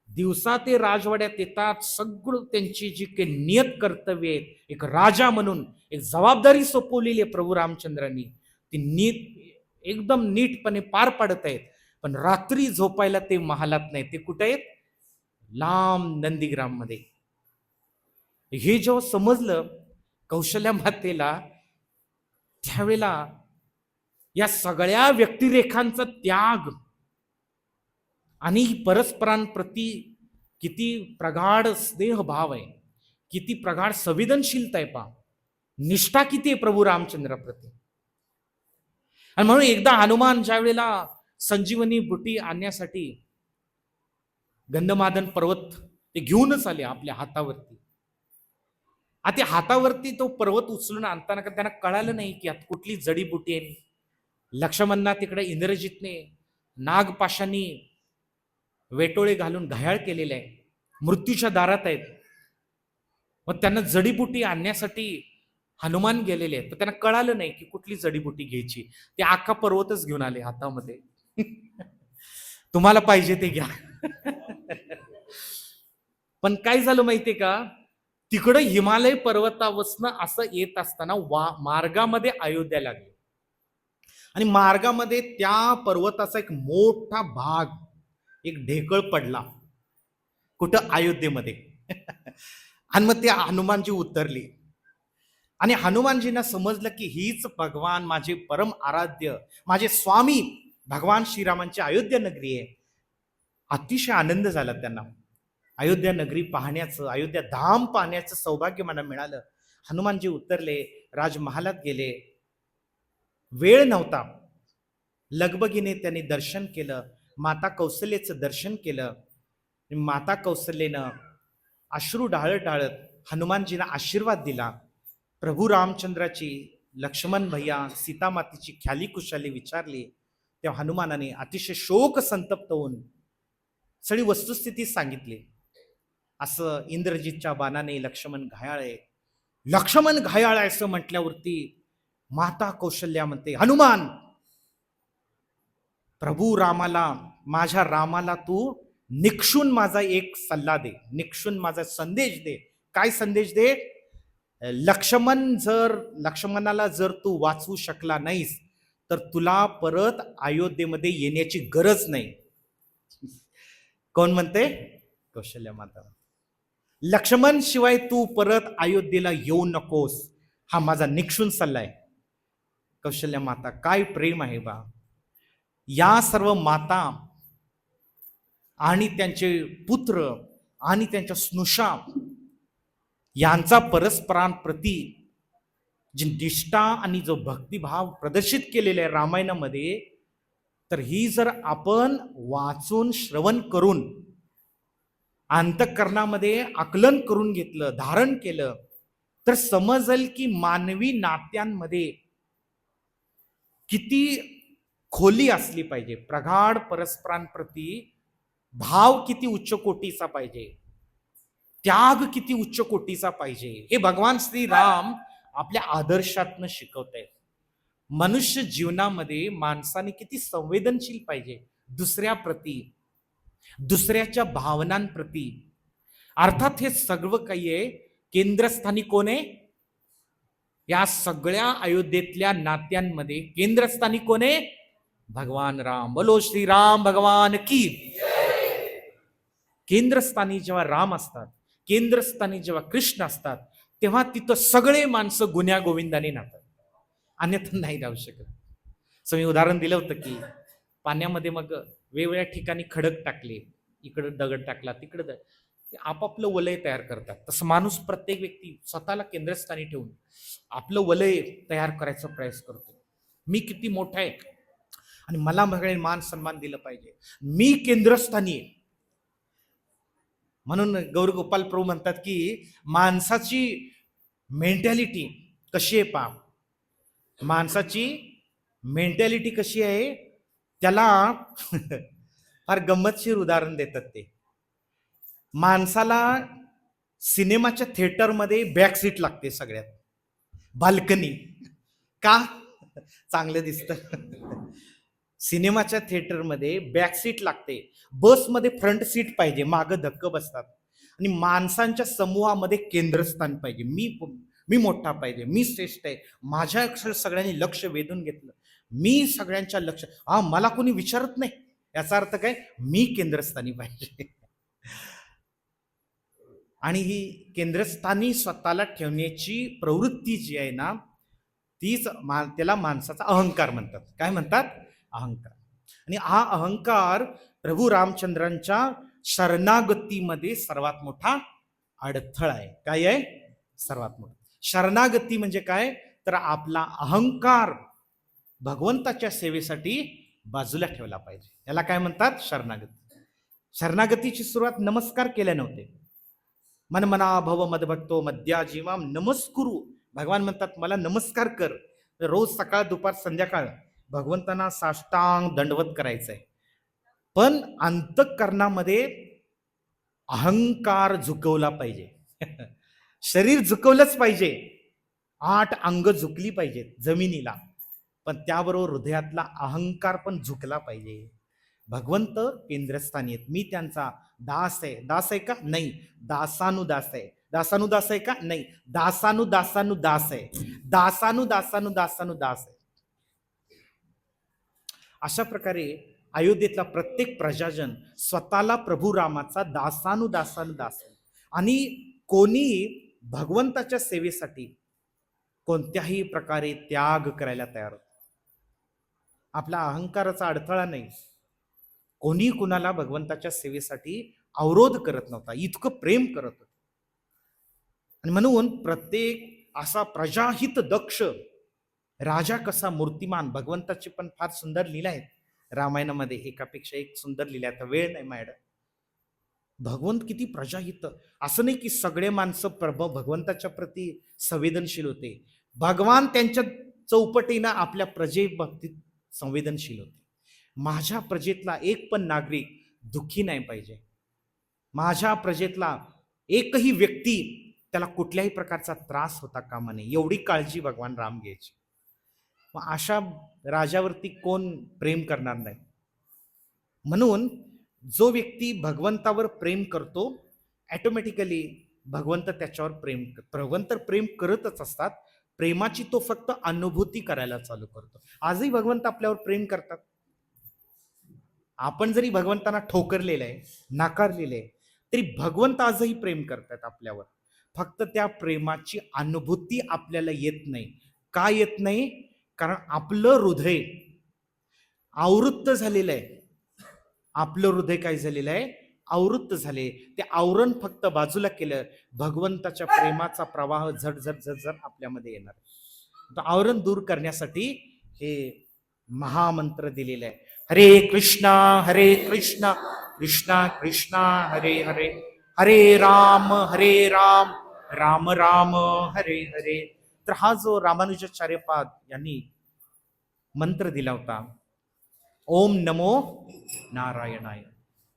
दिवसा ते राजवाड्यात येतात. सगळं त्यांची जी काही नियत कर्तव्य आहेत, एक राजा म्हणून एक जबाबदारी सोपवलेली आहे प्रभू रामचंद्रांनी, ती एकदम नीटपणे पार पाडत आहेत. पण रात्री झोपायला ते महालात नाही. ते कुठे आहेत, लांब नंदीग्राम मध्ये. हे जेव्हा समजलं कौशल्या मातेला, त्यावेळेला या सगळ्या व्यक्तिरेखांचा त्याग आणि परस्परांप्रती किती प्रगाढ स्नेहभाव आहे, किती प्रगाढ संवेदनशीलता आहे, पहा निष्ठा किती आहे प्रभू रामचंद्राप्रती. आणि म्हणून एकदा हनुमान ज्या वेळेला संजीवनी बुटी आणण्यासाठी गंधमादन पर्वत ते घेऊनच आले आपल्या हातावरती. आता हातावरती तो पर्वत उचलून आणताना त्यांना कळालं नाही की आत कुठली जडीबुटी आहे. लक्ष्मणना तिकडे इंद्रजितने नागपाशांनी वेटोळे घालून घायाळ केलेले आहे, मृत्यूच्या दारात आहेत. मग त्यांना जडीबुटी आणण्यासाठी हनुमान गेलेले आहेत, तर त्यांना कळालं नाही की कुठली जडीबुटी घ्यायची. ते अख्खा पर्वतच घेऊन आले हातामध्ये. तुम्हाला पाहिजे ते घ्या. पण काय झालं माहितीये का, तिकडं हिमालय पर्वतावरनं असं येत असताना मार्गामध्ये अयोध्या लागली. आणि मार्गामध्ये त्या पर्वताचा एक मोठा भाग, एक ढेकळ पडला. कुठं, अयोध्येमध्ये. आणि मग ते हनुमानजी उतरली. आणि हनुमानजींना समजलं की हीच भगवान माझे परम आराध्य, माझे स्वामी भगवान श्रीरामांची अयोध्या नगरी आहे. अतिशय आनंद झाला त्यांना. अयोध्या नगरी पाहण्याचं, अयोध्या धाम पाहण्याचं सौभाग्य मला मिळालं. हनुमानजी उतरले, राजमहालात गेले. वेळ नव्हता, लगबगीने त्यांनी दर्शन केलं. माता कौशल्येचं दर्शन केलं. माता कौशल्येनं अश्रू ढाळत ढाळत हनुमानजींना आशीर्वाद दिला. प्रभू रामचंद्राची, लक्ष्मण भैया, सीतामातेची ख्याली कुशाली विचारली. तेव्हा हनुमानाने अतिशय शोक संतप्त होऊन सगळी वस्तुस्थिती सांगितली. असं इंद्रजितच्या बाणाने लक्ष्मण घायाळ आहे, लक्ष्मण घायाळ आहे असं म्हटल्यावरती माता कौशल्या म्हणते, हनुमान, प्रभू रामाला, माझ्या रामाला तू निक्षून माझा एक सल्ला दे, निक्षून माझा संदेश दे. काय संदेश दे? लक्ष्मणाला जर तू वाचवू शकला नाहीस तर तुला परत अयोध्येमध्ये येण्याची गरज नाही. कोण म्हणते? कौशल्या माता. लक्ष्मण शिवाय तू परत अयोध्येला येऊ नकोस, हा माझा निक्षून सल्ला आहे. कौशल्या माता, काय प्रेम आहे बा. या सर्व माता आणि त्यांचे पुत्र आणि त्यांच्या स्नुषा यांचा परस्परांप्रती जी निष्ठा आणि जो भक्तिभाव प्रदर्शित केलेला आहे रामायणामध्ये, तर ही जर आपण वाचून श्रवण करून अंतःकरणामध्ये आकलन करून घेतलं, धारण केलं, तर समजेल की मानवी नात्यांमध्ये किती खोली असली पाहिजे, प्रगाढ परस्परांप्रती भाव किती उच्च कोटीचा पाहिजे, त्याग किती उच्च कोटीचा पाहिजे, हे भगवान श्रीराम आपल्या आदर्शातनं शिकवतायत. मनुष्य जीवनामध्ये माणसाने किती संवेदनशील पाहिजे दुसऱ्याप्रती, दुसऱ्याच्या भावनांप्रती. अर्थात हे सगळं काही आहे, केंद्रस्थानी कोण आहे? या सगळ्या अयोध्येतल्या नात्यांमध्ये केंद्रस्थानी कोण आहे? भगवान राम. बोलो श्रीराम भगवान की. केंद्रस्थानी जेव्हा राम असतात, केंद्रस्थानी जेव्हा कृष्ण असतात, तेव्हा तिथं सगळे माणसं गुण्या गोविंदाने नातात, अन्यथा नाही राहू शकत. मी उदाहरण दिलं होतं की पाण्यामध्ये मग वेगवेगळ्या ठिकाणी खडक टाकले, इकडं दगड टाकला, तिकडं ते आपापलं वलय तयार करतात. तसं माणूस, प्रत्येक व्यक्ती स्वतःला केंद्रस्थानी ठेवून आपलं वलय तयार करायचा प्रयास करतो. मी किती मोठा आहे आणि मला सगळे मान सन्मान दिलं पाहिजे, मी केंद्रस्थानी आहे. म्हणून गौरगोपाल प्रभू म्हणतात की माणसाची मेंटॅलिटी कशी आहे पहा. माणसाची मेंटॅलिटी कशी आहे त्याला फार गंमतशीर उदाहरण देतात ते. माणसाला सिनेमाच्या थिएटरमध्ये बॅक सीट लागते, सगळ्यात बाल्कनी. का? चांगलं दिसतं. सिनेमाच्या थिएटरमध्ये बॅक सीट लागते, बसमध्ये फ्रंट सीट पाहिजे, मागं धक्क बसतात. आणि माणसांच्या समूहामध्ये केंद्रस्थान पाहिजे. मी मोठा पाहिजे, मी श्रेष्ठ आहे, माझ्या सगळ्यांनी लक्ष वेधून घेतलं, मी सगळ्यांच्या लक्ष, मला कोणी विचारत नाही, याचा अर्थ काय, मी केंद्रस्थानी पाहिजे. आणि ही केंद्रस्थानी स्वतःला ठेवण्याची प्रवृत्ती जी आहे ना, तीच त्याला माणसाचा अहंकार म्हणतात. काय म्हणतात? अहंकार. आणि हा अहंकार प्रभू रामचंद्रांच्या शरणागतीमध्ये सर्वात मोठा अडथळा आहे. काय आहे? सर्वात मोठा शरणागती म्हणजे काय, तर आपला अहंकार भगवंताच्या सेवेसाठी बाजूला ठेवला पाहिजे. याला काय म्हणतात? शरणागती. शरणागतीची सुरुवात नमस्कार केल्या नव्हते. मन मना भव मदभक्तो मध्याजीवाम नमस्कुरु. भगवान म्हणतात मला नमस्कार कर. रोज सकाळ दुपार संध्याकाळ भगवंतांना साष्टांग दंडवत करायचंय. पण अंतःकरणामध्ये अहंकार झुकवला पाहिजे. शरीर झुकवलंच पाहिजे, 8 अंग झुकली पाहिजेत जमिनीला, पण त्याबरोबर हृदयातला अहंकार पण झुकला पाहिजे. भगवंत केंद्रस्थानी आहेत, मी त्यांचा दास आहे. दास आहे का? नाही. दासानुदास आहे. दासानुदास आहे का? नाही. दासानुदासानुदास आहे. दासानुदासानुदासानुदास आहे. अशा प्रकारे अयोध्येतला प्रत्येक प्रजाजन स्वतःला प्रभू रामाचा दासानुदासानुदास आहे. आणि कोणी भगवंताच्या सेवेसाठी कोणत्याही प्रकारे त्याग करायला तयार होतं. आपला अहंकाराचा अडथळा नाही. कोणी कुणाला भगवंताच्या सेवेसाठी अवरोध करत नव्हता, इतकं प्रेम करत होतं. आणि म्हणून प्रत्येक असा प्रजाहित दक्ष राजा कसा मूर्तिमान, भगवंताची पण फार सुंदर लीला आहेत रामायणामध्ये, एकापेक्षा एक सुंदर लीला. आता वेळ नाही मॅडम. भगवंत किती प्रजाहित. असं नाही की सगळे माणसं भगवंताच्या प्रती संवेदनशील होते. भगवान त्यांच्या चौपटीनं आपल्या प्रजेबाबतीत संवेदनशील होते. माझ्या प्रजेतला एक पण नागरिक दुःखी नाही पाहिजे. माझ्या प्रजेतला एकही व्यक्ती त्याला कुठल्याही प्रकारचा त्रास होता कामा नये, एवढी काळजी भगवान राम घ्यायची. मग अशा राजावरती कोण प्रेम करणार नाही? म्हणून जो व्यक्ती भगवंतावर प्रेम करतो, ऑटोमॅटिकली भगवंत त्याच्यावर भगवंत प्रेम करतच असतात. प्रेमाची तो फक्त अनुभूती करायला चालू करतो. आजही भगवंत आपल्यावर प्रेम करतात. आपण जरी भगवंतांना ठोकरलेलं आहे, नाकारलेलं आहे, तरी भगवंत आजही प्रेम करतात आपल्यावर. फक्त त्या प्रेमाची अनुभूती आपल्याला येत नाही. का येत नाही? कारण आपलं हृदय आवृत्त झालेलं आहे. आपलं हृदय काय झालेलं आहे? आवृत्त झाले. ते आवरण फक्त बाजूला केलं, भगवंताच्या प्रेमाचा प्रवाह झटझट झटझट आपल्यामध्ये येणार. तर आवरण दूर करण्यासाठी हे महामंत्र दिलेलं आहे. हरे कृष्णा कृष्णा कृष्णा हरे हरे, हरे राम राम राम हरे हरे. तर हा जो रामानुजाचार्यपाद यांनी मंत्र दिला होता, ओम नमो नारायणाय,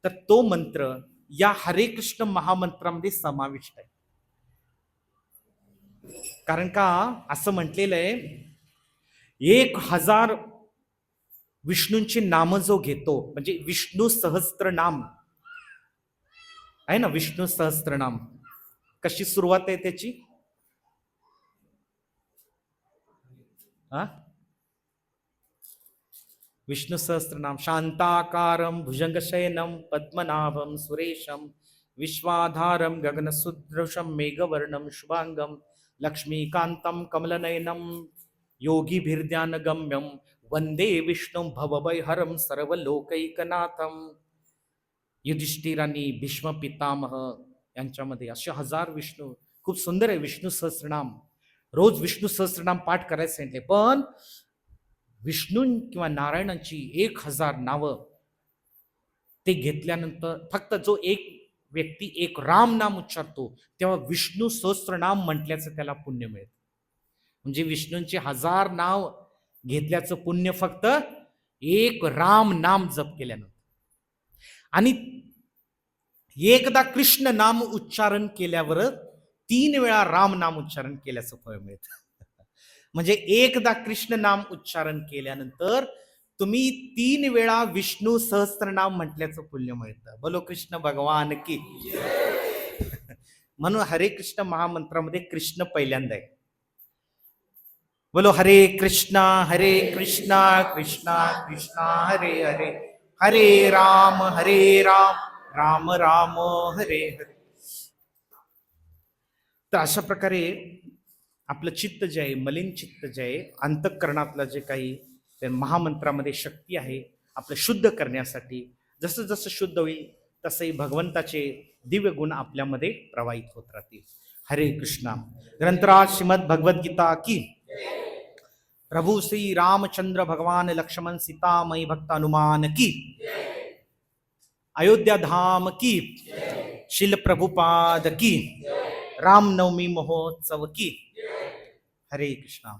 तर तो मंत्र या हरे कृष्ण महामंत्रामध्ये समाविष्ट आहे. कारण का असं म्हटलेलं आहे, 1000 विष्णूंची नाम जो घेतो, म्हणजे विष्णू सहस्त्र नाम आहे ना, विष्णू सहस्त्र नाम कशी सुरुवात आहे त्याची? विष्णु सहस्त्रनाम शांताकारं भुजंगशयनं पद्मनाभं सुरेशं विश्वाधारं गगनसदृशं मेघवर्णं शुभांगं लक्ष्मीकान्तं कमलनयनं योगिभिर्ध्यानगम्यं वंदे विष्णू भवभयहरं सर्वलोकैकनाथम. युधिष्ठिरांनी भीष्म पितामह यांच्यामध्ये असे हजार विष्णू, खूप सुंदर आहे विष्णू सहस्रनाम. रोज विष्णू सहस्रनाम पाठ करायला सांगितले, पण विष्णू किंवा नारायणांची 1000 नावं ते घेतल्यानंतर फक्त जो एक व्यक्ती एक राम नाम उच्चारतो तेव्हा विष्णू सहस्रनाम म्हटल्याचं त्याला पुण्य मिळतं. म्हणजे विष्णूंचे 1000 नाव घेतल्याचं पुण्य फक्त एक राम नाम जप केल्यानंतर. आणि एकदा कृष्ण नाम उच्चारण केल्यावर 3 वेळा राम नाम उच्चारण केल्याचं फळ मिळतं. म्हणजे एकदा कृष्ण नाम उच्चारण केल्यानंतर तुम्ही 3 वेळा विष्णू सहस्त्रनाम म्हटल्याचं पुण्य मिळतं. बोलो कृष्ण भगवान की. म्हणून हरे कृष्ण महामंत्रामध्ये कृष्ण पहिल्यांदा आहे. बोलो हरे कृष्णा कृष्णा कृष्णा हरे हरे, हरे राम राम राम हरे हरे. तर अशा प्रकारे आपलं चित्त जे आहे, मलिन चित्त जे आहे, अंतःकरणातलं जे काही महामंत्रामध्ये शक्ती आहे आपलं शुद्ध करण्यासाठी, जसं जसं शुद्ध होईल तसंही भगवंताचे दिव्य गुण आपल्यामध्ये प्रवाहित होत राहतील. हरे कृष्णा. ग्रंथराज श्रीमद भगवद्गीता की. प्रभु श्री रामचंद्र भगवान लक्ष्मण सीता मई भक्त हनुमान की. अयोध्या धाम की. शिल प्रभुपाद की. रामनवमी महोत्सव की. हरे कृष्णा.